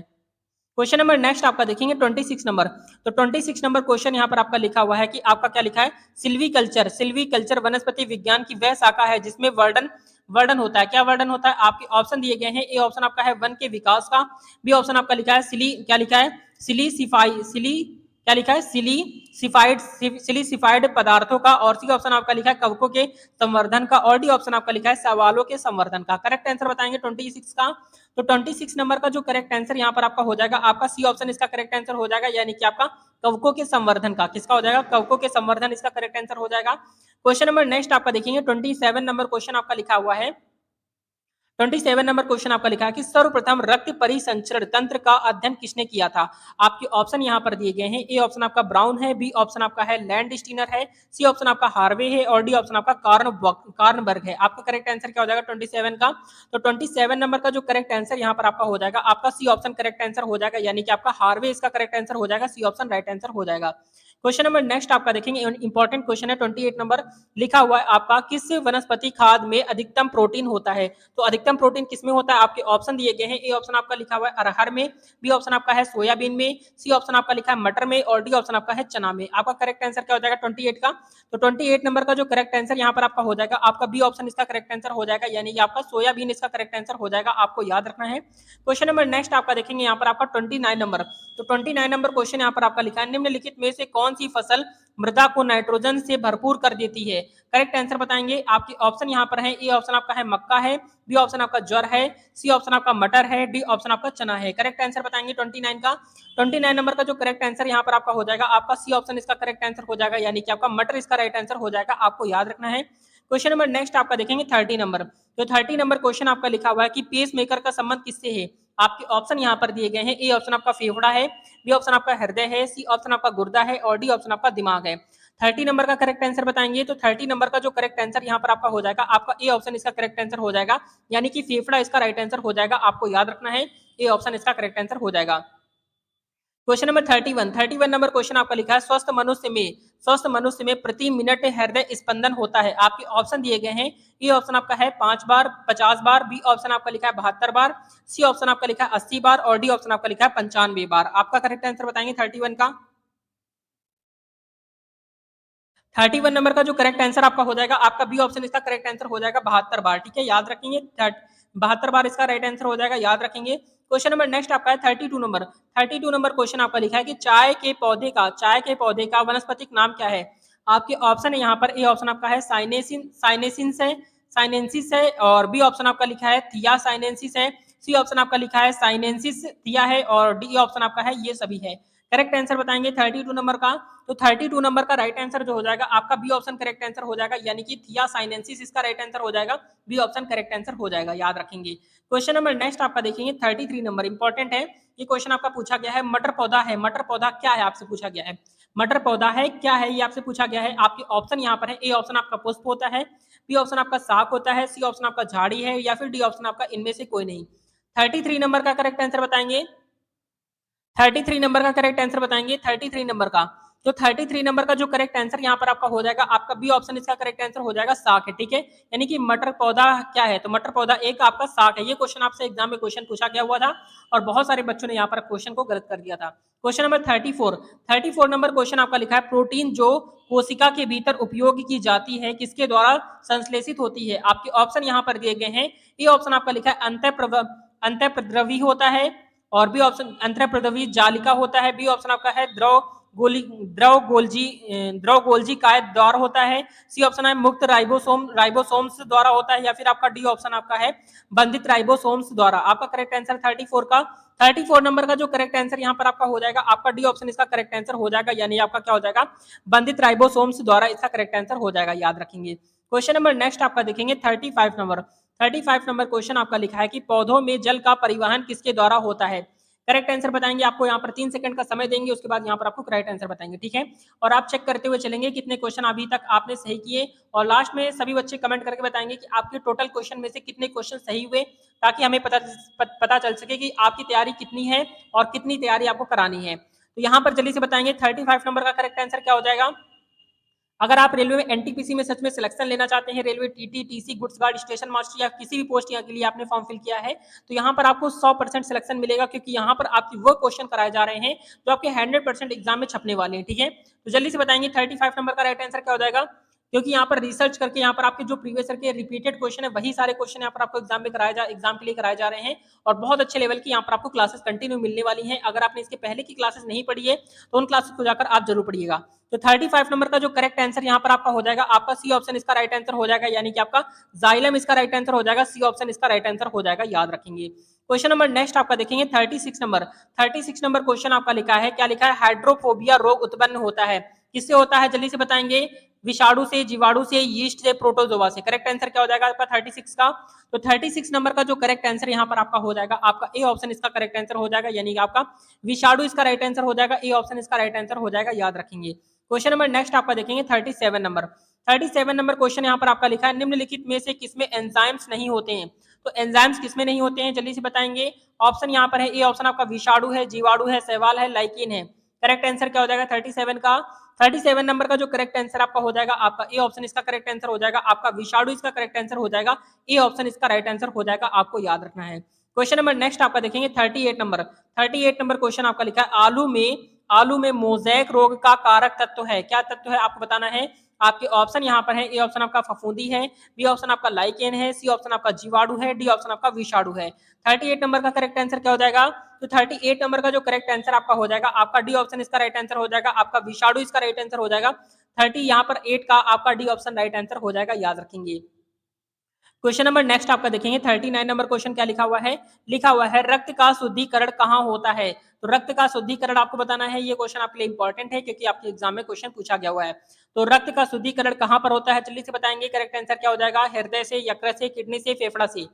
क्वेश्चन नंबर नेक्स्ट आपका देखेंगे 26 नंबर, तो 26 नंबर क्वेश्चन यहाँ पर आपका लिखा हुआ है कि आपका क्या लिखा है सिल्वीकल्चर वनस्पति विज्ञान की वह शाखा है जिसमें वर्णन होता है। क्या वर्णन होता है, आपके ऑप्शन दिए गए हैं, ए ऑप्शन आपका है वन के विकास का, बी ऑप्शन आपका लिखा है सिलीसिफाइड पदार्थों का और सी ऑप्शन आपका लिखा है कवकों के संवर्धन का और डी ऑप्शन आपका लिखा है सवालों के संवर्धन का। करेक्ट आंसर बताएंगे 26 का, तो 26 नंबर का जो करेक्ट आंसर यहाँ पर आपका हो जाएगा आपका सी ऑप्शन इसका करेक्ट आंसर हो जाएगा, यानी कि आपका कवकों के संवर्धन का, किसका हो जाएगा कवकों के संवर्धन इसका करेक्ट आंसर हो जाएगा। क्वेश्चन नंबर नेक्स्ट आपका देखेंगे 27 नंबर क्वेश्चन आपका लिखा हुआ है, 27 नंबर क्वेश्चन आपका लिखा है कि सर्वप्रथम रक्त परिसंचरण तंत्र का अध्ययन किसने किया था। आपके ऑप्शन यहाँ पर दिए गए हैं, ए ऑप्शन आपका ब्राउन है, बी ऑप्शन आपका है लैंड स्टीनर है, सी ऑप्शन आपका हार्वे है और डी ऑप्शन आपका कार्नबर्ग है। आपका करेक्ट आंसर क्या हो जाएगा 27 का, तो 27 नंबर का जो करेक्ट आंसर यहाँ पर आपका हो जाएगा आपका सी ऑप्शन करेक्ट आंसर हो जाएगा, यानी कि आपका हार्वे इसका करेक्ट आंसर हो जाएगा, सी ऑप्शन राइट आंसर हो जाएगा। क्वेश्चन नंबर नेक्स्ट आपका देखेंगे इंपॉर्टेंट क्वेश्चन है 28 नंबर, लिखा हुआ है आपका किस वनस्पति खाद में अधिकतम प्रोटीन होता है, तो अधिकतम प्रोटीन किसमें होता है। आपके ऑप्शन दिए गए हैं, ए ऑप्शन आपका लिखा हुआ है अरहर में, बी ऑप्शन आपका है सोयाबीन में, सी ऑप्शन आपका लिखा है मटर में और डी ऑप्शन आपका है चना में। आपका करेक्ट आंसर क्या हो जाएगा 28 का, तो 28 नंबर का जो करेक्ट आंसर यहाँ पर आपका हो जाएगा आपका बी ऑप्शन इसका करेक्ट आंसर हो जाएगा, यानी कि आपका सोयाबीन इसका करेक्ट आंसर हो जाएगा, आपको याद रखना है। क्वेश्चन नंबर नेक्स्ट आपका देखेंगे यहाँ पर आपका 29 नंबर, तो 29 नंबर क्वेश्चन यहाँ पर आपका लिखा है, निम्नलिखित में से कौन सी फसल मृदा को नाइट्रोजन से भरपूर कर देती है? करेक्ट आंसर बताएंगे। आपके ऑप्शन यहाँ पर है, ए ऑप्शन आपका है मक्का है, बी ऑप्शन आपका ज्वार है, सी ऑप्शन आपका मटर है, डी ऑप्शन आपका चना है। करेक्ट आंसर बताएंगे 29 का। 29 नंबर का जो करेक्ट आंसर यहाँ पर आपका हो जाएगा, आपका सी ऑप्शन इसका करेक्ट आंसर हो जाएगा, यानी कि आपका मटर इसका राइट आंसर हो जाएगा, आपको याद रखना है। क्वेश्चन नंबर नेक्स्ट आपका देखेंगे 30 नंबर। तो 30 नंबर क्वेश्चन आपका लिखा हुआ है कि पेस मेकर का संबंध किससे है? आपके ऑप्शन यहाँ पर दिए गए हैं, ए ऑप्शन आपका फेफड़ा है, बी ऑप्शन आपका हृदय है, सी ऑप्शन आपका गुर्दा है और डी ऑप्शन आपका दिमाग है। 30 नंबर का करेक्ट आंसर बताएंगे। तो 30 नंबर का जो करेक्ट आंसर यहाँ पर आपका हो जाएगा, आपका ए ऑप्शन इसका करेक्ट आंसर हो जाएगा, यानी कि फेफड़ा इसका राइट आंसर हो जाएगा, आपको याद रखना है, ए ऑप्शन इसका करेक्ट आंसर हो जाएगा। क्वेश्चन नंबर 31 नंबर क्वेश्चन आपका लिखा है, स्वस्थ मनुष्य में प्रति मिनट हृदय स्पंदन होता है। आपके ऑप्शन दिए गए हैं, ए ऑप्शन आपका है 5 बार, 50 बार, बी ऑप्शन आपका लिखा है 72 बार, सी ऑप्शन आपका लिखा है 80 बार और डी ऑप्शन आपका लिखा है 95 बार। आपका करेक्ट आंसर बताएंगे 31 का। 31 नंबर का जो करेक्ट आंसर आपका हो जाएगा, आपका बी ऑप्शन इसका करेक्ट आंसर हो जाएगा 72 बार। ठीक है, याद रखेंगे, 72 बार इसका राइट आंसर हो जाएगा, याद रखेंगे। क्वेश्चन नंबर नेक्स्ट आपका है 32 नंबर क्वेश्चन आपका लिखा है कि चाय के पौधे का वनस्पतिक नाम क्या है? आपके ऑप्शन है यहाँ पर, ए ऑप्शन आपका है साइनेंसिस है और बी ऑप्शन आपका लिखा है थिया साइनेंसिस है, सी ऑप्शन आपका लिखा है साइनेंसिस थिया है और डी ऑप्शन आपका है ये सभी है। करेक्ट आंसर बताएंगे 32 नंबर का। तो 32 नंबर का राइट आंसर जो हो जाएगा, आपका बी ऑप्शन करेक्ट आंसर हो जाएगा, यानी कि थिया साइनेंसिस इसका राइट आंसर हो जाएगा, बी ऑप्शन करेक्ट आंसर हो जाएगा, याद रखेंगे। क्वेश्चन नंबर नेक्स्ट आपका देखेंगे 33 नंबर, इंपॉर्टेंट है ये क्वेश्चन आपका पूछा गया है, मटर पौधा क्या है आपसे पूछा गया है, मटर पौधा है क्या है ये आपसे पूछा गया है। आपके ऑप्शन यहाँ पर है, ए ऑप्शन आपका पुष्प होता है, बी ऑप्शन आपका शाक होता है, सी ऑप्शन आपका झाड़ी है या फिर डी ऑप्शन आपका इनमें से कोई नहीं। 33 नंबर का करेक्ट आंसर बताएंगे। 33 नंबर का करेक्ट आंसर बताएंगे 33 नंबर का। तो 33 नंबर का जो करेक्ट आंसर यहाँ पर आपका हो जाएगा, आपका बी ऑप्शन इसका करेक्ट आंसर हो जाएगा साग है। ठीक है, यानी कि मटर पौधा क्या है, तो मटर पौधा एक आपका साग है। ये क्वेश्चन आपसे एग्जाम में क्वेश्चन पूछा गया हुआ था और बहुत सारे बच्चों ने यहाँ पर क्वेश्चन को गलत कर दिया था। क्वेश्चन नंबर 34 नंबर क्वेश्चन आपका लिखा है, प्रोटीन जो कोशिका के भीतर उपयोग की जाती है किसके द्वारा संश्लेषित होती है? आपके ऑप्शन यहाँ पर दिए गए हैं, ये ऑप्शन आपका लिखा है अंतःप्रद्रवी होता है और बी ऑप्शन अंतःप्रद्रवी जालिका होता है, बी ऑप्शन आपका है द्रव गोल्जी काय द्वारा होता है, सी ऑप्शन है मुक्त राइबोसोम्स द्वारा होता है या फिर आपका डी ऑप्शन आपका है बंधित राइबोसोम्स द्वारा। आपका करेक्ट आंसर 34 नंबर का जो करेक्ट आंसर यहाँ पर आपका हो जाएगा, आपका डी ऑप्शन इसका करेक्ट आंसर हो जाएगा, यानी आपका क्या हो जाएगा, बंधित राइबोसोम्स द्वारा इसका करेक्ट आंसर हो जाएगा, याद रखेंगे। क्वेश्चन नंबर नेक्स्ट आपका देखेंगे 35 नंबर क्वेश्चन आपका लिखा है कि पौधों में जल का परिवहन किसके द्वारा होता है? करेक्ट आंसर बताएंगे, आपको यहाँ पर 3 सेकंड का समय देंगे, उसके बाद यहाँ पर आपको करेक्ट आंसर बताएंगे। ठीक है, और आप चेक करते हुए चलेंगे कितने क्वेश्चन अभी तक आपने सही किए और लास्ट में सभी बच्चे कमेंट करके बताएंगे कि आपके टोटल क्वेश्चन में से कितने क्वेश्चन सही हुए, ताकि हमें पता चल सके कि आपकी तैयारी कितनी है और कितनी तैयारी आपको करानी है। तो यहाँ पर जल्दी से बताएंगे 35 नंबर का करेक्ट आंसर क्या हो जाएगा। अगर आप रेलवे में एनटीपीसी में सच में सिलेक्शन लेना चाहते हैं, railway TT TC goods guard station master या किसी भी पोस्ट के लिए आपने फॉर्म फिल किया है, तो यहाँ पर आपको 100% सिलेक्शन मिलेगा, क्योंकि यहाँ पर आपकी वो क्वेश्चन कराए जा रहे हैं जो आपके 100% एग्जाम में छपने वाले हैं। ठीक है, तो जल्दी से बताएंगे 35 नंबर का राइट आंसर क्या हो जाएगा, क्योंकि यहाँ पर रिसर्च करके यहाँ पर आपके जो प्रीवियस ईयर के रिपीटेड क्वेश्चन है वही सारे क्वेश्चन यहाँ पर आपको एग्जाम के लिए कराए जा रहे हैं और बहुत अच्छे लेवल की यहाँ पर आपको क्लासेस कंटिन्यू मिलने वाली हैं। अगर आपने इसके पहले की क्लासेस नहीं पढ़ी है तो उन क्लासेस को जाकर आप जरूर पढ़िएगा। तो 35 नंबर का जो करेक्ट आंसर यहाँ पर आपका हो जाएगा, आपका सी ऑप्शन इसका राइट आंसर हो जाएगा, यानी कि आपका जाइलम इसका राइट आंसर हो जाएगा, सी ऑप्शन इसका राइट आंसर हो जाएगा, याद रखेंगे। क्वेश्चन नंबर नेक्स्ट आपका देखेंगे 36 नंबर क्वेश्चन आपका लिखा है, क्या लिखा है, हाइड्रोफोबिया रोग उत्पन्न होता है किससे होता है? जल्दी से बताएंगे, विषाणु से, जीवाणु से, यीस्ट से, प्रोटोजोआ से। करेक्ट आंसर क्या हो जाएगा आपका 36 का। तो 36 नंबर का जो करेक्ट आंसर यहाँ पर आपका हो जाएगा, आपका ए ऑप्शन इसका करेक्ट आंसर हो जाएगा, यानी कि आपका विषाणु इसका राइट आंसर हो जाएगा, ए ऑप्शन इसका राइट आंसर हो जाएगा, याद रखेंगे। क्वेश्चन नंबर नेक्स्ट आपका देखेंगे 37 नंबर क्वेश्चन यहाँ पर आपका लिखा है, निम्नलिखित में से किसमें एंजाइम्स नहीं होते हैं? तो एंजाइम्स किसमें नहीं होते हैं, जल्दी से बताएंगे। ऑप्शन यहाँ पर है, ए ऑप्शन आपका विषाणु है, जीवाणु है, शैवाल है, लाइकिन है। करेक्ट आंसर क्या हो जाएगा 37 का। 37 नंबर का जो करेक्ट आंसर आपका हो जाएगा, आपका ए ऑप्शन इसका करेक्ट आंसर हो जाएगा, आपका विषाणु इसका करेक्ट आंसर हो जाएगा, ए ऑप्शन इसका राइट आंसर हो जाएगा, आपको याद रखना है। क्वेश्चन नंबर नेक्स्ट आपका देखेंगे 38 नंबर क्वेश्चन आपका लिखा है, आलू में आलू में मोज़ेक रोग का कारक तत्व है? क्या तत्व है आपको बताना है। आपके ऑप्शन यहाँ पर है, ए ऑप्शन आपका फफूंदी है, बी ऑप्शन आपका लाइकेन है, सी ऑप्शन आपका जीवाणु है, डी ऑप्शन आपका विषाणु है। 38 नंबर का करेक्ट आंसर क्या हो जाएगा? तो 38 नंबर का जो करेक्ट आंसर आपका हो जाएगा, आपका डी ऑप्शन इसका राइट आंसर हो जाएगा, आपका विषाणु इसका राइट आंसर हो जाएगा। 30 यहाँ पर 8 का आपका डी ऑप्शन राइट आंसर हो जाएगा, याद रखेंगे। क्वेश्चन नंबर नेक्स्ट आपका देखेंगे 39 नंबर क्वेश्चन क्या लिखा हुआ है। लिखा हुआ है रक्त का शुद्धिकरण कहाँ होता है। तो रक्त का शुद्धिकरण आपको बताना है। ये क्वेश्चन आपके लिए इंपॉर्टेंट है क्योंकि आपके एग्जाम में क्वेश्चन पूछा गया हुआ है। तो रक्त का शुद्धिकरण कहाँ पर होता है, जल्दी से बताएंगे। करेक्ट आंसर क्या हो जाएगा? हृदय से, यकृत से, किडनी से, फेफड़ा से।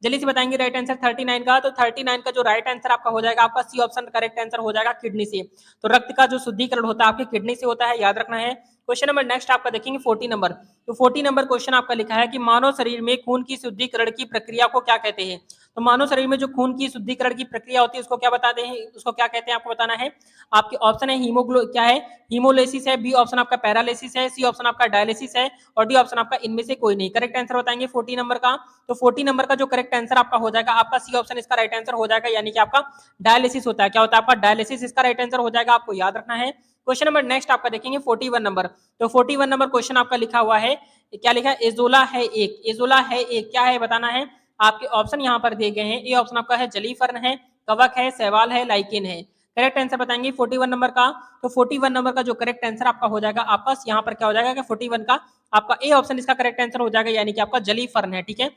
जल्दी से बताएंगे राइट आंसर 39 का। तो 39 का जो राइट आंसर आपका हो जाएगा, आपका सी ऑप्शन करेक्ट आंसर हो जाएगा, किडनी से। तो रक्त का जो शुद्धिकरण होता है आपकी किडनी से होता है, याद रखना है। क्वेश्चन नंबर नेक्स्ट आपका देखेंगे 40 नंबर। तो 40 नंबर क्वेश्चन आपका लिखा है कि मानव शरीर में खून की शुद्धिकरण की प्रक्रिया को क्या कहते हैं। तो मानव शरीर में जो खून की शुद्धिकरण की प्रक्रिया होती है उसको क्या बताते हैं, उसको क्या कहते हैं आपको बताना है। आपके ऑप्शन है क्या है, हीमोलिसिस है, बी ऑप्शन आपका पैरालिसिस है, सी ऑप्शन आपका डायलिसिस है और डी ऑप्शन आपका इनमें से कोई नहीं। करेक्ट आंसर बताएंगे 40 नंबर का। तो 40 नंबर का जो करेक्ट आंसर आपका हो जाएगा, आपका सी ऑप्शन इसका राइट आंसर हो जाएगा, यानी कि आपका डायलिसिस होता है। क्या होता है आपका? डायलिसिस इसका राइट आंसर हो जाएगा, आपको याद रखना है। क्वेश्चन नंबर नेक्स्ट आपका देखेंगे 41 नंबर। तो 41 नंबर क्वेश्चन आपका लिखा हुआ है, क्या लिखा है? एजोला है एक, एजोला है एक, क्या है बताना है। आपके ऑप्शन यहाँ पर दिए गए हैं। ए ऑप्शन आपका है जली फर्न है, कवक है, शैवाल है, लाइकेन है। करेक्ट आंसर बताएंगे 41 नंबर का। तो 41 नंबर का जो करेक्ट आंसर आपका हो जाएगा, आपका यहाँ पर क्या हो जाएगा कि 41 का आपका ए ऑप्शन इसका करेक्ट आंसर हो जाएगा, यानी कि आपका जली फर्न है। ठीक है,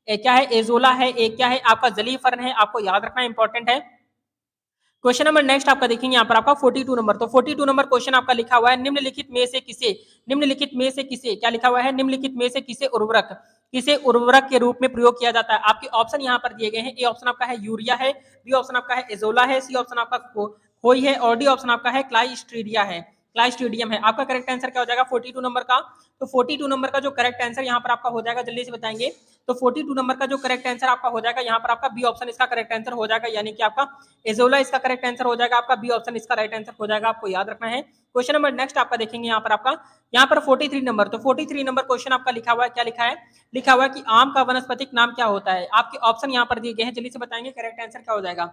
क्या है? एजोला है एक, क्या है आपका? जली फर्न है, आपको याद रखना इंपॉर्टेंट है। क्वेश्चन नंबर नेक्स्ट आपका देखेंगे यहाँ पर आपका 42 नंबर। तो 42 नंबर क्वेश्चन आपका लिखा हुआ है निम्नलिखित में से किसे, निम्नलिखित में से किसे, क्या लिखा हुआ है? निम्नलिखित में से किसे उर्वरक के रूप में प्रयोग किया जाता है। आपके ऑप्शन यहाँ पर दिए गए हैं। ए ऑप्शन आपका है यूरिया है, बी ऑप्शन आपका है एजोला है, सी ऑप्शन आपका खोई है और डी ऑप्शन आपका है क्लाइस्ट्रीडिया है, क्लाइस्ट्रीडियम है। आपका करेक्ट आंसर क्या हो जाएगा 42 नंबर का। तो 42 नंबर का जो करेक्ट आंसर यहाँ पर आपका हो जाएगा, जल्दी से बताएंगे। तो 42 नंबर का जो करेक्ट आंसर आपका हो जाएगा, यहाँ पर आपका बी ऑप्शन इसका करेक्ट आंसर हो जाएगा, यानी कि आपका एजोला इसका करेक्ट आंसर हो जाएगा, आपका बी ऑप्शन इसका राइट आंसर हो जाएगा, आपको याद रखना है। क्वेश्चन नंबर नेक्स्ट आपका देखेंगे यहाँ पर आपका, यहाँ पर 43 नंबर। तो 43 नंबर क्वेश्चन आपका लिखा हुआ है, क्या लिखा है? लिखा हुआ है कि आम का वनस्पतिक नाम क्या होता है। आपके ऑप्शन यहाँ पर दिए गए हैं, जल्दी से बताएंगे करेक्ट आंसर क्या हो जाएगा।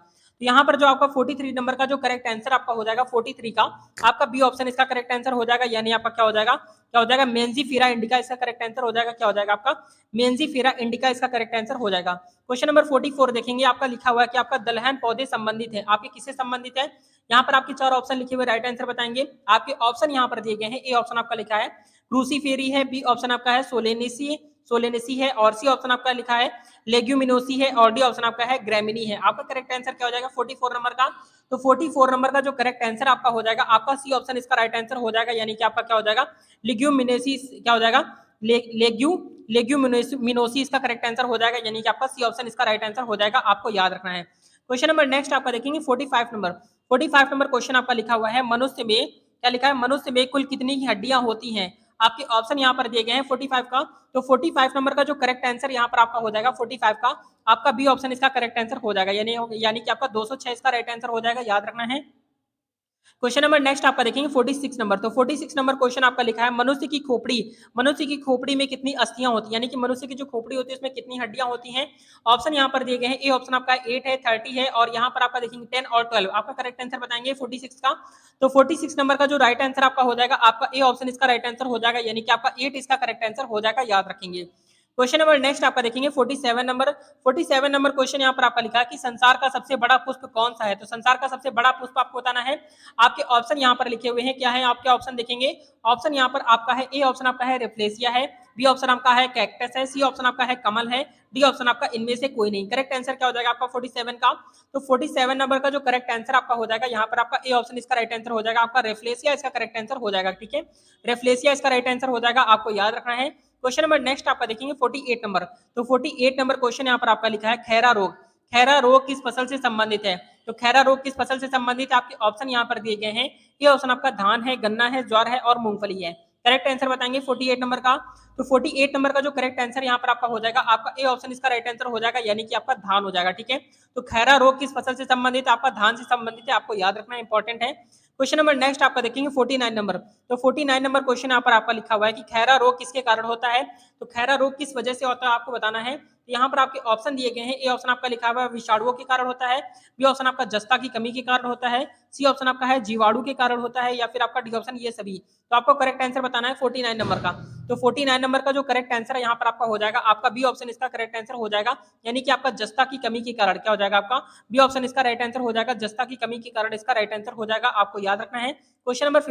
तो यहाँ पर जो आपका 43 नंबर का जो करेक्ट आंसर आपका हो जाएगा 43 का, आपका बी ऑप्शन इसका करेक्ट आंसर हो जाएगा, यानी आपका क्या हो जाएगा, क्या हो जाएगा? मेंजीफेरा इंडिका इसका करेक्ट आंसर हो जाएगा, क्या हो जाएगा आपका? मेंजीफेरा इंडिका इसका करेक्ट आंसर हो जाएगा। क्वेश्चन नंबर 44 देखेंगे, आपका लिखा हुआ है कि आपका दलहन पौधे संबंधित है। आपके किससे संबंधित है? यहाँ पर आपके 4 ऑप्शन लिखे हुए, राइट आंसर बताएंगे। आपके ऑप्शन यहाँ पर दिए गए हैं। ए ऑप्शन आपका लिखा है क्रूसीफेरी है, बी ऑप्शन आपका है सोलेनेसी सोलेनेसी है और सी ऑप्शन आपका लिखा है लेग्यूमिनोसी है और डी ऑप्शन आपका है ग्रेमिनी है। आपका करेक्ट आंसर क्या हो जाएगा 44 नंबर का। तो 44 नंबर का जो करेक्ट आंसर आपका हो जाएगा, आपका सी ऑप्शन इसका राइट आंसर हो जाएगा, यानी कि आपका क्या हो जाएगा? लेग्यूमिनेसी, क्या हो जाएगा? लेग्यूमिनोसी इसका करेक्ट आंसर हो जाएगा, यानी कि आपका सी ऑप्शन इसका राइट आंसर हो जाएगा, आपको याद रखना है। क्वेश्चन नंबर नेक्स्ट आपका देखेंगे 45 नंबर। 45 नंबर क्वेश्चन आपका लिखा हुआ है मनुष्य में, क्या लिखा है? मनुष्य में कुल कितनी हड्डियां होती हैं। आपके ऑप्शन यहाँ पर दिए गए हैं 45 का। तो 45 नंबर का जो करेक्ट आंसर यहाँ पर आपका हो जाएगा 45 का, आपका बी ऑप्शन इसका करेक्ट आंसर हो जाएगा, यानी कि आपका 206 इसका राइट आंसर हो जाएगा, याद रखना है। क्वेश्चन नंबर नेक्स्ट आपका देखेंगे 46 नंबर। तो 46 नंबर क्वेश्चन आपका लिखा है मनुष्य की खोपड़ी में कितनी अस्थियां होती हैं, यानी कि मनुष्य की जो खोपड़ी होती है उसमें कितनी हड्डियां होती हैं। ऑप्शन यहाँ पर दिए गए हैं। ए ऑप्शन आपका 8 है, 30 है और यहाँ पर आपका देखेंगे 10 और 12। आपका करेक्ट आंसर बताएंगे 46 का। तो 46 नंबर का जो राइट आंसर आपका हो जाएगा, आपका ए ऑप्शन इसका राइट आंसर हो जाएगा, यानी कि आपका 8 इसका करेक्ट आंसर हो जाएगा, याद रखेंगे। क्वेश्चन नंबर नेक्स्ट आपका देखेंगे 47 नंबर। 47 नंबर क्वेश्चन यहाँ पर आपका लिखा है कि संसार का सबसे बड़ा पुष्प कौन सा है। तो संसार का सबसे बड़ा पुष्प आपको बताना है। आपके ऑप्शन यहाँ पर लिखे हुए हैं, क्या है आपके ऑप्शन देखेंगे। ऑप्शन यहाँ पर आपका है, ए ऑप्शन आपका है रेफ्लेसिया है, बी ऑप्शन आपका है कैक्टस है, सी ऑप्शन आपका है कमल है, डी ऑप्शन आपका इनमें से कोई नहीं। करेक्ट आंसर क्या हो जाएगा आपका 47 का। तो 47 नंबर का जो करेक्ट आंसर आपका हो जाएगा, यहाँ पर आपका ए ऑप्शन इसका राइट आंसर हो जाएगा, आपका रेफ्लेसिया इसका करेक्ट आंसर हो जाएगा। ठीक है, रेफ्लेसिया इसका राइट आंसर हो जाएगा, आपको याद रखना है। क्वेश्चन नंबर नेक्स्ट आपका देखेंगे 48 नंबर। तो 48 नंबर क्वेश्चन यहाँ पर आपका लिखा है खैरा रोग। खैरा रोग किस फसल से संबंधित है। तो खैरा रोग किस फसल से संबंधित है, आपके ऑप्शन यहाँ पर दिए गए हैं। ये ऑप्शन आपका धान है, गन्ना है, ज्वार है और मूंगफली है। करेक्ट आंसर बताएंगे 48 नंबर का। तो 48 नंबर का जो करेक्ट आंसर यहाँ पर आपका हो जाएगा, आपका ए ऑप्शन इसका राइट आंसर हो जाएगा, यानी कि आपका धान हो जाएगा। ठीक है, तो खैरा रोग किस फसल से संबंधित है, आपका धान से संबंधित है, आपको याद रखना इंपॉर्टेंट है। क्वेश्चन नंबर नेक्स्ट आपका देखेंगे 49 नंबर। तो 49 नंबर क्वेश्चन यहाँ पर आपका लिखा हुआ है कि खैरा रोग किसके कारण होता है। तो खैरा रोग किस वजह से होता है आपको बताना है। तो यहाँ पर आपके ऑप्शन दिए गए हैं। ए ऑप्शन आपका लिखा हुआ है विषाणुओं के कारण होता है, बी ऑप्शन आपका जस्ता की कमी के कारण होता है, सी ऑप्शन आपका है जीवाणु के कारण होता है, या फिर आपका डी ऑप्शन ये सभी। तो आपको करेक्ट आंसर बताना है 49 नंबर का। तो 49 नंबर का जो करेक्ट आंसर है यहाँ पर आपका हो जाएगा आपका बी ऑप्शन इसका करेक्ट आंसर हो जाएगा, यानी कि आपका जस्ता की कमी के कारण क्या हो जाएगा आपका बी ऑप्शन इसका राइट आंसर हो जाएगा, जस्ता की कमी के कारण इसका राइट आंसर हो जाएगा, आपको याद रखना है। क्वेश्चन नंबर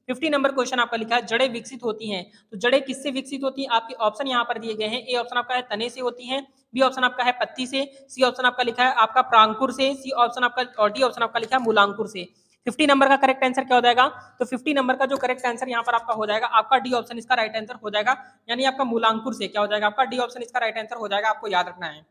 50 नंबर क्वेश्चन आपका लिखा है जड़ें विकसित होती हैं। तो जड़ें किससे विकसित होती हैं आपके ऑप्शन यहाँ पर दिए गए हैं। ए ऑप्शन आपका है तने से होती हैं, बी ऑप्शन आपका है पत्ती से, सी ऑप्शन आपका लिखा है आपका प्रांकुर से, सी ऑप्शन आपका और डी ऑप्शन आपका लिखा है मूलांकुर से। 50 नंबर का करेक्ट आंसर क्या हो जाएगा। तो 50 नंबर का जो करेक्ट आंसर यहाँ पर आपका हो जाएगा आपका डी ऑप्शन इसका राइट आंसर हो जाएगा, यानी आपका मूलांकुर से क्या हो जाएगा आपका डी ऑप्शन इसका राइट आंसर हो जाएगा, आपको याद रखना है।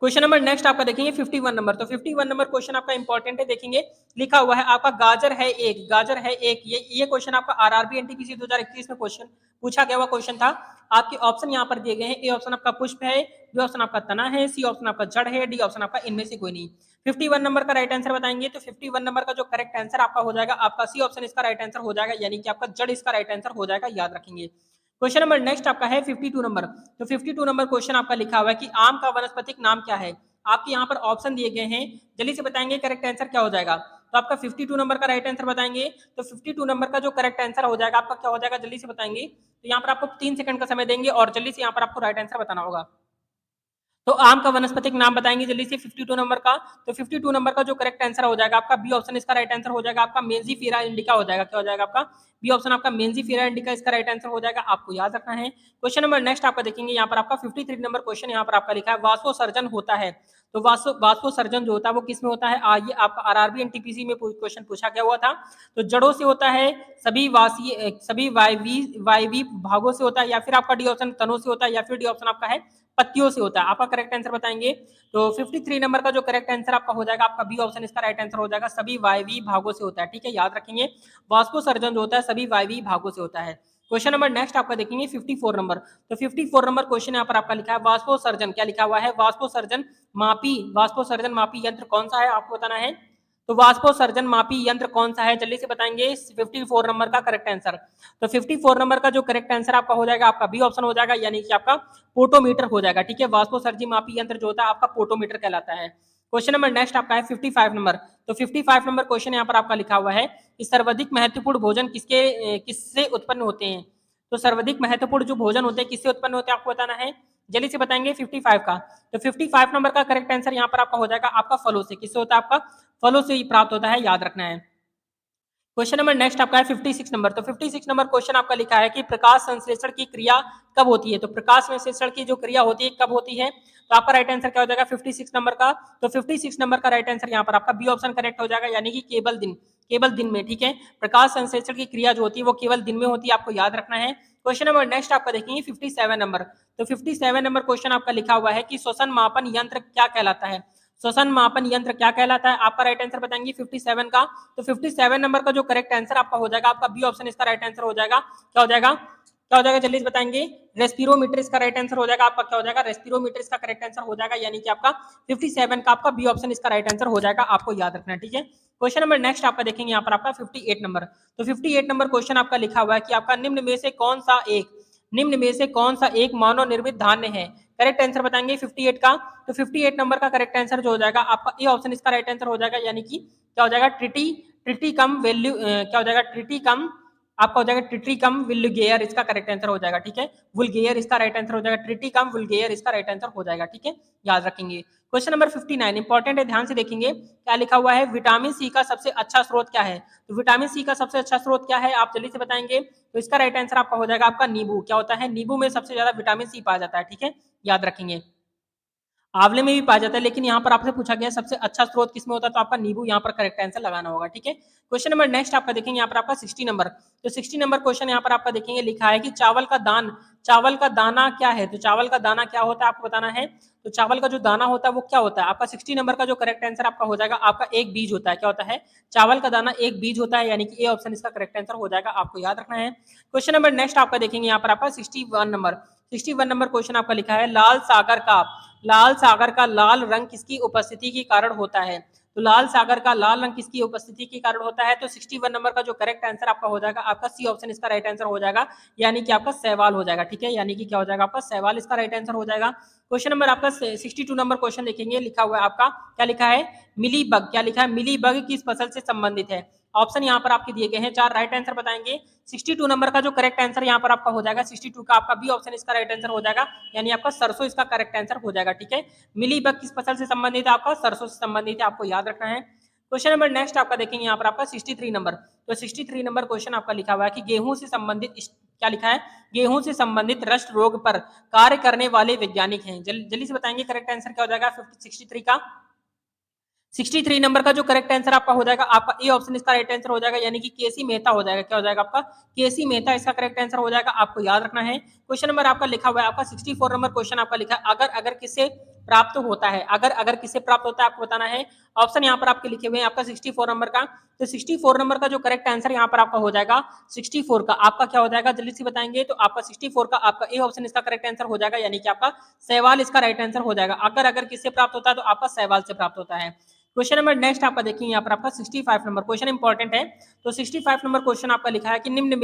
क्वेश्चन नंबर नेक्स्ट आपका देखेंगे 51 नंबर। तो 51 नंबर क्वेश्चन आपका इंपॉर्टेंट है, देखेंगे लिखा हुआ है आपका गाजर है एक, गाजर है एक। ये क्वेश्चन आपका आरआरबी एनटीपीसी 2021 में क्वेश्चन पूछा गया हुआ क्वेश्चन था। आपके ऑप्शन यहाँ पर दिए गए हैं। ए ऑप्शन आपका पुष्प है, बी ऑप्शन आपका तना है, सी ऑप्शन आपका जड़ है, डी ऑप्शन आपका इनमें से कोई नहीं। 51 नंबर का राइट आंसर बताएंगे। तो 51 नंबर का जो करेक्ट आंसर आपका हो जाएगा आपका सी ऑप्शन इसका राइट आंसर हो जाएगा, यानी कि आपका जड़ इसका राइट आंसर हो जाएगा, याद रखेंगे। क्वेश्चन नंबर नेक्स्ट आपका है 52 नंबर। तो 52 नंबर क्वेश्चन आपका लिखा हुआ है कि आम का वानस्पतिक नाम क्या है। आपके यहाँ पर ऑप्शन दिए गए हैं, जल्दी से बताएंगे करेक्ट आंसर क्या हो जाएगा। तो आपका 52 नंबर का राइट आंसर बताएंगे। तो 52 नंबर का जो करेक्ट आंसर हो जाएगा आपका क्या हो जाएगा, जल्दी से बताएंगे। तो यहाँ पर आपको 3 सेकंड का समय देंगे और जल्दी से यहाँ पर आपको राइट आंसर बताना होगा। तो आम का वनस्पतिक नाम बताएंगे जल्दी से 52 नंबर का। तो 52 नंबर का जो करेक्ट आंसर हो जाएगा आपका बी ऑप्शन इसका राइट आंसर हो जाएगा, आपका मेंजीफेरा इंडिका हो जाएगा। क्या हो जाएगा आपका बी ऑप्शन आपका मेंजीफेरा इंडिका इसका राइट आंसर हो जाएगा, आपको याद रखना है। क्वेश्चन नंबर नेक्स्ट आपका देखेंगे यहाँ पर आपका 53 नंबर क्वेश्चन यहाँ पर आपका लिखा है वाष्पोसर्जन होता है। तो वाष्पोसर्जन जो होता है वो किसमें होता है, ये आपका आरआरबी एनटीपीसी में क्वेश्चन पूछा गया हुआ था। तो जड़ों से होता है, सभी वायवी भागों से होता है, या फिर आपका डी ऑप्शन तनों से होता है, या फिर डी ऑप्शन आपका है पत्तियों से होता है। आपका करेक्ट आंसर बताएंगे। तो 53 नंबर का जो करेक्ट आंसर आपका हो जाएगा आपका बी ऑप्शन इसका राइट आंसर हो जाएगा, सभी वायवीय भागों से होता है। ठीक है, याद रखेंगे वाष्पोसर्जन जो होता है सभी वायवीय भागों से होता है। क्वेश्चन नंबर नेक्स्ट आपका देखेंगे 54 नंबर। तो 54 नंबर क्वेश्चन यहाँ पर आपका लिखा है वाष्पोसर्जन, क्या लिखा हुआ है वाष्पोसर्जन मापी यंत्र कौन सा है, आपको बताना है। तो वाष्पोसर्जन मापी यंत्र कौन सा है, जल्दी से बताएंगे 54 नंबर का करेक्ट आंसर। तो 54 नंबर का जो करेक्ट आंसर आपका हो जाएगा आपका बी ऑप्शन हो जाएगा, यानी कि आपका पोटोमीटर हो जाएगा। ठीक है, वाष्पोसर्जन मापी यंत्र जो होता है आपका पोटोमीटर कहलाता है। क्वेश्चन नंबर नेक्स्ट आपका है 55 नंबर। तो 55 नंबर क्वेश्चन यहाँ पर आपका लिखा हुआ है कि सर्वाधिक महत्वपूर्ण भोजन किससे उत्पन्न होते हैं। तो सर्वाधिक महत्वपूर्ण जो भोजन होते हैं किससे उत्पन्न होते हैं, आपको बताना है। जल्दी से बताएंगे 55 का। तो 55 नंबर का करेक्ट आंसर यहाँ पर आपका हो जाएगा आपका फलों से। किससे होता है, आपका फलों से ही प्राप्त होता है, याद रखना है। क्वेश्चन नंबर नेक्स्ट आपका है 56 नंबर। तो 56 नंबर क्वेश्चन आपका लिखा है कि प्रकाश संश्लेषण की क्रिया कब होती है। तो प्रकाश संश्लेषण की जो क्रिया होती है कब होती है। तो आपका राइट आंसर क्या हो जाएगा 56 नंबर का। तो 56 नंबर का राइट आंसर यहाँ पर आपका बी ऑप्शन करेक्ट हो जाएगा, यानी कि केवल दिन में। ठीक है, प्रकाश संश्लेषण की क्रिया जो होती है वो केवल दिन में होती है, आपको याद रखना है। क्वेश्चन नंबर नेक्स्ट आपका देखेंगे 57 नंबर। तो 57 नंबर क्वेश्चन आपका लिखा हुआ है कि श्वसन मापन यंत्र क्या कहलाता है। श्वसन मापन यंत्र क्या कहलाता है, आपका राइट आंसर बताएंगे 57 का। तो 57 नंबर का जो करेक्ट आंसर आपका हो जाएगा आपका बी ऑप्शन इसका राइट आंसर हो जाएगा। क्या हो जाएगा, क्या हो जाएगा, जल्दी से बताएंगे। रेस्पिरोमीटर इसका राइट आंसर हो जाएगा, आपका क्या हो जाएगा रेस्पिरोमीटर इसका करेक्ट आंसर हो जाएगा, यानी कि आपका 57 का आपका बी ऑप्शन इसका राइट आंसर हो जाएगा, आपको याद रखना है। ठीक है, क्वेश्चन नंबर नेक्स्ट आपका देखेंगे यहाँ पर आपका 58 नंबर। तो 58 नंबर क्वेश्चन आपका लिखा हुआ है कि आपका निम्न में से कौन सा एक मानव निर्मित धान्य है। करेक्ट आंसर बताएंगे 58 का। तो 58 नंबर का करेक्ट आंसर जो हो जाएगा आपका ए ऑप्शन इसका राइट आंसर हो जाएगा, यानी कि क्या हो जाएगा ट्रिटिकम वैल्यू क्या हो जाएगा ट्रिटिकम, आपका हो जाएगा ट्रिटिकम वुल्गेयर इसका करेक्ट आंसर हो जाएगा। ठीक है, वुल्गेयर इसका राइट आंसर हो जाएगा, ट्रिटिकम वुल्गेयर इसका राइट आंसर हो जाएगा। ठीक है, याद रखेंगे। क्वेश्चन नंबर 59 इंपॉर्टेंट है, ध्यान से देखेंगे क्या लिखा हुआ है। विटामिन सी का सबसे अच्छा स्रोत क्या है। तो विटामिन सी का सबसे अच्छा स्रोत क्या है, आप जल्दी से बताएंगे। तो इसका राइट आंसर आपका हो जाएगा आपका नींबू। क्या होता है, नींबू में सबसे ज्यादा विटामिन सी पाया जाता है। ठीक है, याद रखेंगे। आंवले में भी पाया जाता है, लेकिन यहाँ पर आपसे पूछा गया सबसे अच्छा स्रोत किसमें होता है, तो आपका नींबू यहाँ पर करेक्ट आंसर लगाना होगा। ठीक है, क्वेश्चन नंबर नेक्स्ट आपका देखेंगे यहाँ पर आपका 60 नंबर। तो 60 नंबर क्वेश्चन यहाँ पर आपका देखेंगे लिखा है कि चावल का दाना क्या है। तो चावल का दाना क्या होता है, आपको बताना है। तो चावल का जो दाना होता है वो क्या होता है, आपका 60 नंबर का जो करेक्ट आंसर आपका हो जाएगा आपका एक बीज होता है। क्या होता है, चावल का दाना एक बीज होता है, यानी कि ए ऑप्शन इसका करेक्ट आंसर हो जाएगा, आपको याद रखना है। क्वेश्चन नंबर नेक्स्ट आपका देखेंगे यहाँ पर आपका 61 नंबर। 61 नंबर क्वेश्चन आपका लिखा है लाल सागर का लाल रंग किसकी उपस्थिति के कारण होता है। तो लाल सागर का लाल रंग किसकी उपस्थिति के कारण होता है? तो 61 नंबर का जो करेक्ट आंसर आपका हो जाएगा आपका सी ऑप्शन इसका राइट आंसर हो जाएगा, यानी कि आपका सहवाल हो जाएगा। ठीक है, यानी कि क्या हो जाएगा आपका सहवाल इसका राइट आंसर हो जाएगा। क्वेश्चन नंबर आपका 62 नंबर क्वेश्चन देखेंगे, लिखा हुआ है आपका, क्या लिखा है? मिली बग। क्या लिखा है? मिली बग किस फसल से संबंधित है? ऑप्शन यहाँ पर आपके दिए गए हैं, 4 राइट आंसर बताएंगे। 62 नंबर का जो करेक्ट आंसर यहाँ पर आपका हो जाएगा, 62 का आपका बी ऑप्शन इसका राइट आंसर हो जाएगा, यानी आपका सरसों इसका करेक्ट आंसर हो जाएगा। ठीक है, मिली बग किस फसल से संबंधित है? आपका सरसों से संबंधित है, आपको याद रखना है। क्वेश्चन नंबर नेक्स्ट आपका देखेंगे यहाँ पर आपका 63 नंबर। तो 63 नंबर क्वेश्चन आपका लिखा हुआ है कि गेहूं से संबंधित, क्या लिखा है? गेहूं से संबंधित रस्ट रोग पर कार्य करने वाले वैज्ञानिक हैं। जल्दी से बताएंगे करेक्ट आंसर क्या हो जाएगा 63 का? 63 नंबर का जो करेक्ट आंसर आपका हो जाएगा, आपका ए ऑप्शन इसका राइट आंसर हो जाएगा, यानी कि केसी मेहता हो जाएगा। क्या हो जाएगा आपका? केसी मेहता इसका करेक्ट आंसर हो जाएगा, आपको याद रखना है। क्वेश्चन नंबर आपका लिखा हुआ है आपका 64 नंबर क्वेश्चन आपका लिखा है, अगर अगर किसे प्राप्त होता है, अगर अगर किसे प्राप्त होता है आपको बताना है। ऑप्शन यहाँ पर आपके लिखे हुए हैं आपका 64 नंबर का। तो 64 नंबर का जो करेक्ट आंसर यहाँ पर आपका हो जाएगा 64 का आपका क्या हो जाएगा, जल्दी से बताएंगे। तो आपका 64 का आपका ए ऑप्शन इसका करेक्ट आंसर हो जाएगा, यानी कि आपका सहवाल इसका राइट आंसर हो जाएगा। अगर अगर किससे प्राप्त होता है तो आपका सहवाल से प्राप्त होता है। क्वेश्चन नंबर नेक्स्ट आपका देखिए यहाँ पर आपका 65 नंबर क्वेश्चन इंपॉर्टेंट है। तो 65 नंबर क्वेश्चन आपका लिखा है कि निम्न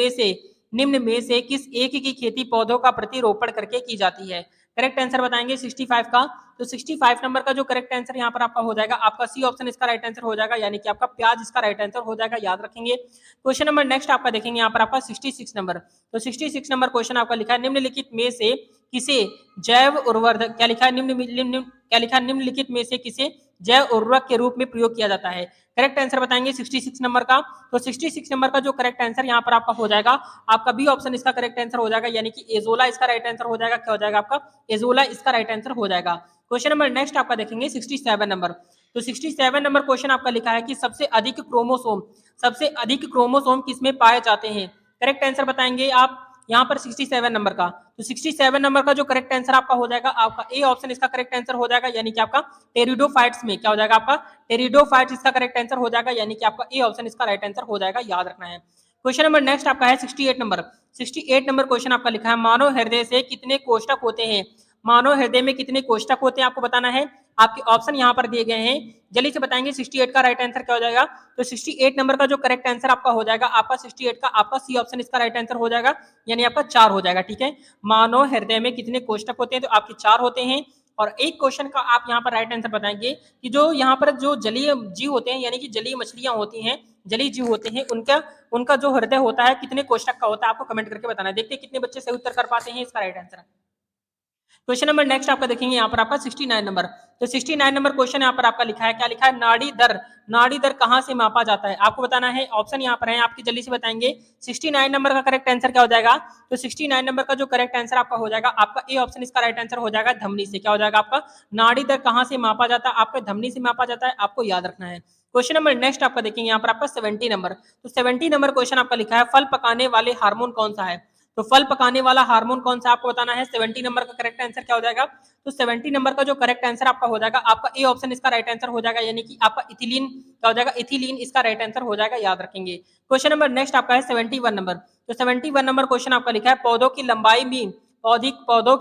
में से किस एक की खेती पौधों का प्रतिरोपण करके की जाती है? करेक्ट आंसर बताएंगे 65 का। तो 65 नंबर का जो करेक्ट आंसर यहाँ पर आपका हो जाएगा, आपका सी ऑप्शन इसका राइट आंसर हो जाएगा, यानी कि आपका प्याज इसका राइट आंसर हो जाएगा, याद रखेंगे। क्वेश्चन नंबर नेक्स्ट आपका देखेंगे यहाँ पर आपका 66 नंबर। तो 66 नंबर क्वेश्चन आपका लिखा है निम्नलिखित में से किसे जैव उर्वरक, क्या लिखा है? क्या लिखा है? निम्नलिखित में से किसे जैव उर्वरक के रूप में प्रयोग किया जाता है? करेक्ट आंसर बताएंगे 66 नंबर का। तो 66 नंबर का जो करेक्ट आंसर यहाँ पर आपका हो जाएगा, आपका बी ऑप्शन इसका करेक्ट आंसर हो जाएगा, यानी कि एजोला इसका राइट आंसर हो जाएगा। क्या हो जाएगा आपका? एजोला इसका राइट आंसर हो जाएगा। क्वेश्चन नंबर नेक्स्ट आपका देखेंगे 67 नंबर। तो 67 नंबर क्वेश्चन आपका लिखा है कि सबसे अधिक क्रोमोसोम किसमें पाए जाते हैं? करेक्ट आंसर बताएंगे आप यहाँ पर 67 नंबर का। तो 67 नंबर का जो करेक्ट आंसर आपका हो जाएगा, आपका ए ऑप्शन इसका करेक्ट आंसर हो जाएगा, यानी कि आपका टेरिडोफाइट्स में। क्या हो जाएगा आपका? टेरिडोफाइट्स इसका करेक्ट आंसर हो जाएगा, यानी कि आपका ए ऑप्शन इसका राइट आंसर हो जाएगा, याद रखना है। क्वेश्चन नंबर नेक्स्ट आपका है 68 नंबर। 68 नंबर क्वेश्चन आपका लिखा है मानव हृदय से कितने कोष्ठक होते हैं? मानव हृदय में कितने कोष्ठक होते हैं आपको बताना है। आपके ऑप्शन यहाँ पर दिए गए हैं, जल्दी से बताएंगे 68 का राइट आंसर क्या हो जाएगा। तो 68 नंबर का जो करेक्ट आंसर आपका हो जाएगा, आपका 68 का आपका सी ऑप्शन इसका राइट आंसर हो जाएगा, यानी आपका 4 हो जाएगा। ठीक है, मानव हृदय में कितने कोष्ठक होते हैं? तो आपके 4 होते हैं। और एक क्वेश्चन का आप यहाँ पर राइट आंसर बताएंगे कि जो यहाँ पर जो जलीय जीव होते हैं, यानी कि जलीय मछलियां होती हैं, जलीय जीव होते हैं, उनका जो हृदय होता है कितने कोष्ठक का होता है, आपको कमेंट करके बताना है। देखते हैं कितने बच्चे सही उत्तर कर पाते हैं इसका right answer. Question number next आपका देखेंगे यहाँ पर आपका 69 नंबर। तो 69 नंबर क्वेश्चन यहाँ पर आपका लिखा है, क्या लिखा है? नाड़ी दर कहाँ से मापा जाता है? आपको बताना है। ऑप्शन यहाँ पर है आपकी, जल्दी से बताएंगे। 69 नंबर का करेक्ट आंसर क्या हो जाएगा? तो 69 नंबर का जो करेक्ट आंसर आपका हो जाएगा, आपका ए ऑप्शन इसका राइट आंसर हो जाएगा, धमनी से। क्या हो जाएगा आपका? नाड़ी दर कहाँ से मापा जाता है? आपका धमनी से मापा जाता है, आपको याद रखना है। क्वेश्चन नंबर नेक्स्ट आपका देखेंगे यहाँ पर आपका 70 नंबर। तो 70 नंबर क्वेश्चन आपका लिखा है फल पकाने वाले हार्मोन कौन सा है? तो फल पकाने वाला हार्मोन कौन सा आपको बताना है। 70 नंबर का करेक्ट आंसर क्या हो जाएगा? तो 70 नंबर का जो करेक्ट आंसर आपका हो जाएगा, आपका ए ऑप्शन इसका राइट आंसर हो जाएगा, यानी कि आपका इथिलीन। क्या हो जाएगा? इथिलीन इसका राइट आंसर हो जाएगा, याद रखेंगे। क्वेश्चन नंबर नेक्स्ट आपका है 71 नंबर। तो 71 नंबर क्वेश्चन आपका लिखा है पौधों की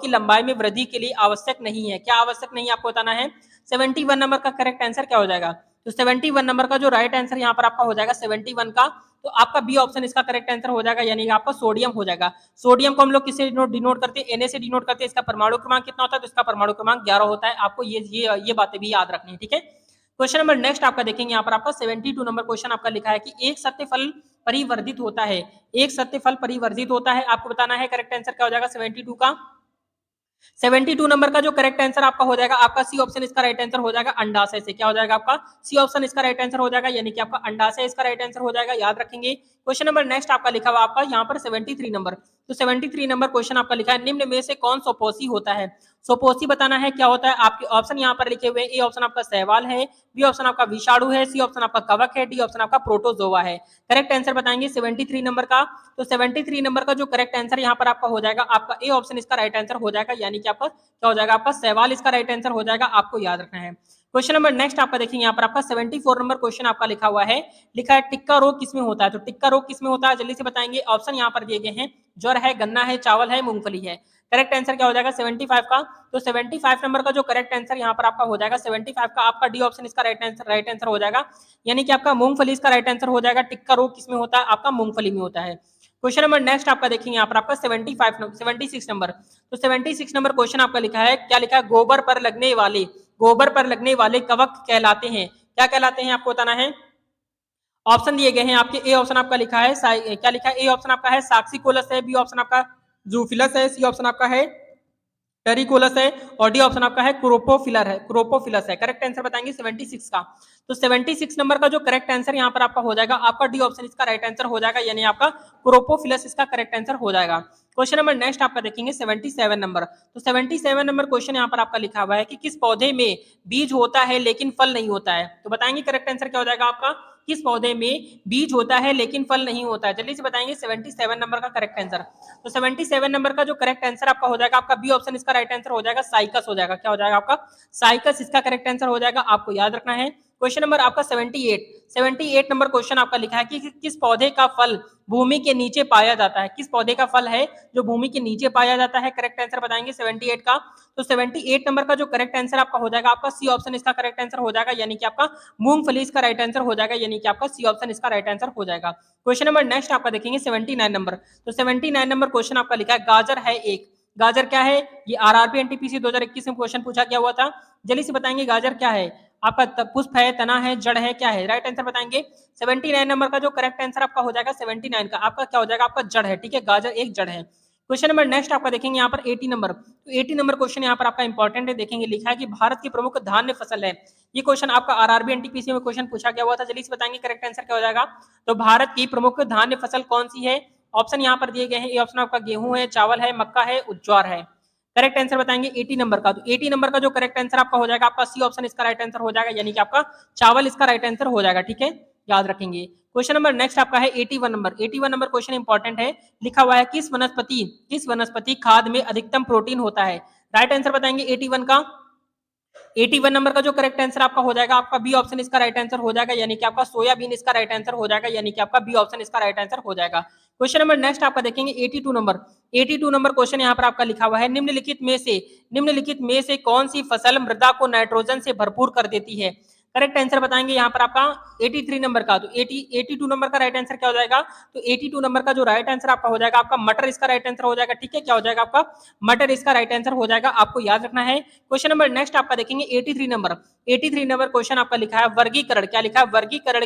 लंबाई में वृद्धि के लिए आवश्यक नहीं है। क्या आवश्यक नहीं है आपको बताना है। 71 नंबर का करेक्ट आंसर क्या हो जाएगा? तो 71 नंबर का जो राइट आंसर यहाँ पर आपका हो जाएगा 71 का, तो आपका बी ऑप्शन इसका करेक्ट आंसर हो जाएगा, यानी कि आपका सोडियम हो जाएगा। सोडियम को हम लोग किससे डिनोट करते हैं? Na से डिनोट करते हैं। इसका परमाणु क्रमांक कितना होता है? तो इसका परमाणु क्रमांक 11 होता है। आपको ये बातें भी याद रखनी है, ठीक है। क्वेश्चन नंबर नेक्स्ट आपका देखेंगे यहाँ पर आपका 72 नंबर क्वेश्चन आपका लिखा है कि एक सत्य फल परिवर्धित होता है। एक सत्य फल परिवर्धित होता है, आपको बताना है करेक्ट आंसर क्या हो जाएगा 72 का। 72 नंबर का जो करेक्ट आंसर आपका हो जाएगा, आपका सी ऑप्शन इसका राइट आंसर हो जाएगा, अंडाशय से। क्या हो जाएगा आपका? सी ऑप्शन इसका राइट आंसर हो जाएगा, यानी कि आपका अंडाशय इसका राइट आंसर हो जाएगा, याद रखेंगे। क्वेश्चन नंबर नेक्स्ट आपका लिखा हुआ आपका यहाँ पर 73 नंबर। तो 73 नंबर क्वेश्चन आपका लिखा है निम्न में से कौन सोपोसी होता है? सोपोसी बताना है क्या होता है। आपके ऑप्शन यहाँ पर लिखे हुए, ए ऑप्शन आपका सहवाल है, बी ऑप्शन आपका विषाणु है, सी ऑप्शन आपका कवक है, डी ऑप्शन आपका प्रोटोजोआ है। करेक्ट आंसर बताएंगे 73 नंबर का। तो 73 नंबर का जो करेक्ट आंसर यहाँ पर आपका हो जाएगा, आपका ए ऑप्शन इसका राइट आंसर हो जाएगा, यानी कि आपका क्या हो जाएगा? आपका सहवाल इसका राइट आंसर हो जाएगा, आपको याद रखना है। क्वेश्चन नंबर नेक्स्ट आपका देखेंगे यहाँ पर आपका 74 नंबर क्वेश्चन आपका लिखा हुआ है, लिखा है टिक्का रोग किसमें होता है? तो टिक्का रोग किसमें होता है, जल्दी से बताएंगे। ऑप्शन यहाँ पर दिए गए हैं, ज्वर है, गन्ना है, चावल है, मूंगफली है। करेक्ट आंसर क्या हो जाएगा 75 का। तो 75 नंबर का जो करेक्ट आंसर यहाँ पर आपका हो जाएगा 75 का, आपका डी ऑप्शन इसका राइट आंसर हो जाएगा, यानी कि आपका मूंगफली इसका राइट आंसर हो जाएगा। टिक्का रोग किसमें होता है, आपका मूंगफली में होता है। क्वेश्चन नंबर नेक्स्ट आपका देखेंगे यहाँ पर आपका 76 नंबर। तो 76 नंबर क्वेश्चन आपका लिखा है, क्या लिखा है, गोबर पर लगने वाले कवक कहलाते हैं, क्या कहलाते हैं आपको बताना है। ऑप्शन दिए गए हैं आपके, ए ऑप्शन आपका लिखा है क्या लिखा है, ए ऑप्शन आपका है साक्सिकोलस है, बी ऑप्शन आपका जूफिलस है, सी ऑप्शन आपका है टेरिकोलस है, और डी ऑप्शन आपका है क्रोपोफिलस है। करेक्ट आंसर बताएंगे 76 का। तो 76 नंबर का जो करेक्ट आंसर यहाँ पर आपका हो जाएगा, आपका डी ऑप्शन इसका राइट आंसर हो जाएगा, यानी आपका क्रोपोफिलस इसका करेक्ट आंसर हो जाएगा। क्वेश्चन नंबर नेक्स्ट आपका देखेंगे 77 नंबर। तो 77 नंबर क्वेश्चन यहाँ पर आपका लिखा हुआ है कि किस पौधे में बीज होता है लेकिन फल नहीं होता है। तो बताएंगे करेक्ट आंसर क्या हो जाएगा आपका, किस पौधे में बीज होता है लेकिन फल नहीं होता है। जल्दी से बताएंगे 77 नंबर का करेक्ट आंसर। तो 77 नंबर का जो करेक्ट आंसर आपका हो जाएगा, आपका बी ऑप्शन इसका राइट आंसर हो जाएगा, साइकस हो जाएगा। क्या हो जाएगा आपका, साइकस इसका करेक्ट आंसर हो जाएगा, आपको याद रखना है। क्वेश्चन नंबर आपका 78 नंबर क्वेश्चन आपका लिखा है कि किस पौधे का फल भूमि के नीचे पाया जाता है, किस पौधे का फल है जो भूमि के नीचे पाया जाता है। करेक्ट आंसर बताएंगे 78 का। तो 78 नंबर का जो करेक्ट आंसर आपका हो जाएगा, आपका सी ऑप्शन इसका करेक्ट आंसर हो जाएगा, यानी कि आपका मूंगफली इसका राइट आंसर हो जाएगा, यानी कि आपका सी ऑप्शन इसका राइट आंसर हो जाएगा। क्वेश्चन नंबर नेक्स्ट आपका देखेंगे 79 नंबर। तो 79 नंबर क्वेश्चन आपका लिखा है, गाजर है एक, गाजर क्या है, ये आरआरबी एनटीपीसी 2021 में क्वेश्चन पूछा गया हुआ था। जल्दी से बताएंगे गाजर क्या है, आपका पुष्प है, तना है, जड़ है, क्या है, राइट आंसर बताएंगे। 79 नंबर का जो करेक्ट आंसर आपका हो जाएगा 79 का, आपका क्या हो जाएगा, आपका जड़ है, ठीक है, गाजर एक जड़ है। क्वेश्चन नंबर नेक्स्ट आपका देखेंगे यहाँ पर 80 नंबर। तो 80 नंबर क्वेश्चन यहाँ पर आपका इंपॉर्टेंट है, देखेंगे लिखा है कि भारत की प्रमुख धान्य फसल है। ये क्वेश्चन आपका आरआरबी एनटीपीसी में क्वेश्चन पूछा गया हुआ था। जल्दी से बताएंगे करेक्ट आंसर क्या हो जाएगा। तो भारत की प्रमुख धान्य फसल कौन सी है, ऑप्शन यहाँ पर दिए गए हैं, ये ऑप्शन आपका गेहूं है, चावल है, मक्का है, ज्वार है। करेक्ट आंसर बताएंगे 80 नंबर का। तो 80 नंबर का जो करेक्ट आंसर आपका हो जाएगा, आपका सी ऑप्शन इसका राइट आंसर हो जाएगा, यानी कि आपका चावल इसका राइट आंसर हो जाएगा, ठीक है, याद रखेंगे। क्वेश्चन नंबर नेक्स्ट आपका है 81 नंबर। 81 नंबर क्वेश्चन इंपॉर्टेंट है, लिखा हुआ है किस वनस्पति खाद में अधिकतम प्रोटीन होता है। राइट आंसर बताएंगे 81 का। 81 नंबर का जो करेक्ट आंसर आपका हो जाएगा, आपका बी ऑप्शन इसका राइट आंसर हो जाएगा, यानी कि आपका सोयाबीन इसका राइट आंसर हो जाएगा, यानी कि आपका बी ऑप्शन इसका राइट आंसर हो जाएगा। क्वेश्चन नंबर नेक्स्ट आपका देखेंगे 82 नंबर। 82 नंबर क्वेश्चन यहाँ पर आपका लिखा हुआ है, निम्नलिखित में से कौन सी फसल मृदा को नाइट्रोजन से भरपूर कर देती है। करेक्ट आंसर बताएंगे यहाँ पर आपका 83 नंबर का। तो 82 नंबर का राइट आंसर क्या हो जाएगा, तो 82 नंबर का जो राइट आंसर आपका हो जाएगा, आपका मटर इसका राइट आंसर हो जाएगा, ठीक है, क्या हो जाएगा आपका मटर इसका राइट आंसर हो जाएगा, आपको याद रखना है। क्वेश्चन नंबर नेक्स्ट आपका देखेंगे 83 नंबर। 83 नंबर क्वेश्चन आपका लिखा है वर्गीकरण, क्या लिखा है, वर्गीकरण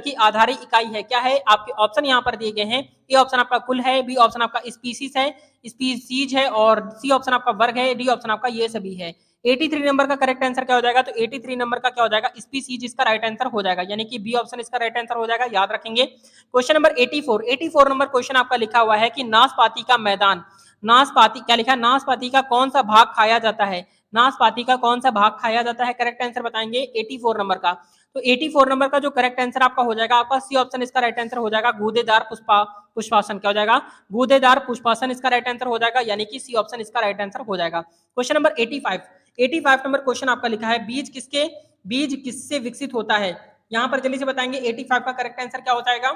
की आधारी इकाई है, क्या है, आपके ऑप्शन यहाँ पर दिए गए हैं, ए ऑप्शन आपका कुल है, बी ऑप्शन आपका स्पीसीज है, और सी ऑप्शन आपका वर्ग है, डी ऑप्शन आपका ये सभी है। 83 नंबर का करेक्ट आंसर क्या हो जाएगा, तो 83 नंबर का क्या हो जाएगा, स्पीसीज इसका राइट आंसर हो जाएगा, यानी कि बी ऑप्शन इसका राइट आंसर हो जाएगा, याद रखेंगे। क्वेश्चन नंबर 84 नंबर क्वेश्चन आपका लिखा हुआ है कि नाशपाती क्या लिखा है, नाशपाती का कौन सा भाग खाया जाता है, नाशपाती का कौन सा भाग खाया जाता है। करेक्ट आंसर बताएंगे 84 नंबर का। तो 84 नंबर का जो करेक्ट आंसर आपका हो जाएगा, आपका सी ऑप्शन इसका राइट आंसर हो जाएगा, गूदेदार पुष्पासन, क्या हो जाएगा, गूदेदार पुष्पासन इसका राइट आंसर हो जाएगा, यानी कि सी ऑप्शन इसका राइट आंसर हो जाएगा। क्वेश्चन नंबर 85 नंबर क्वेश्चन आपका लिखा है, बीज किससे विकसित होता है। यहाँ पर जल्दी से बताएंगे 85 का करेक्ट आंसर क्या हो जाएगा।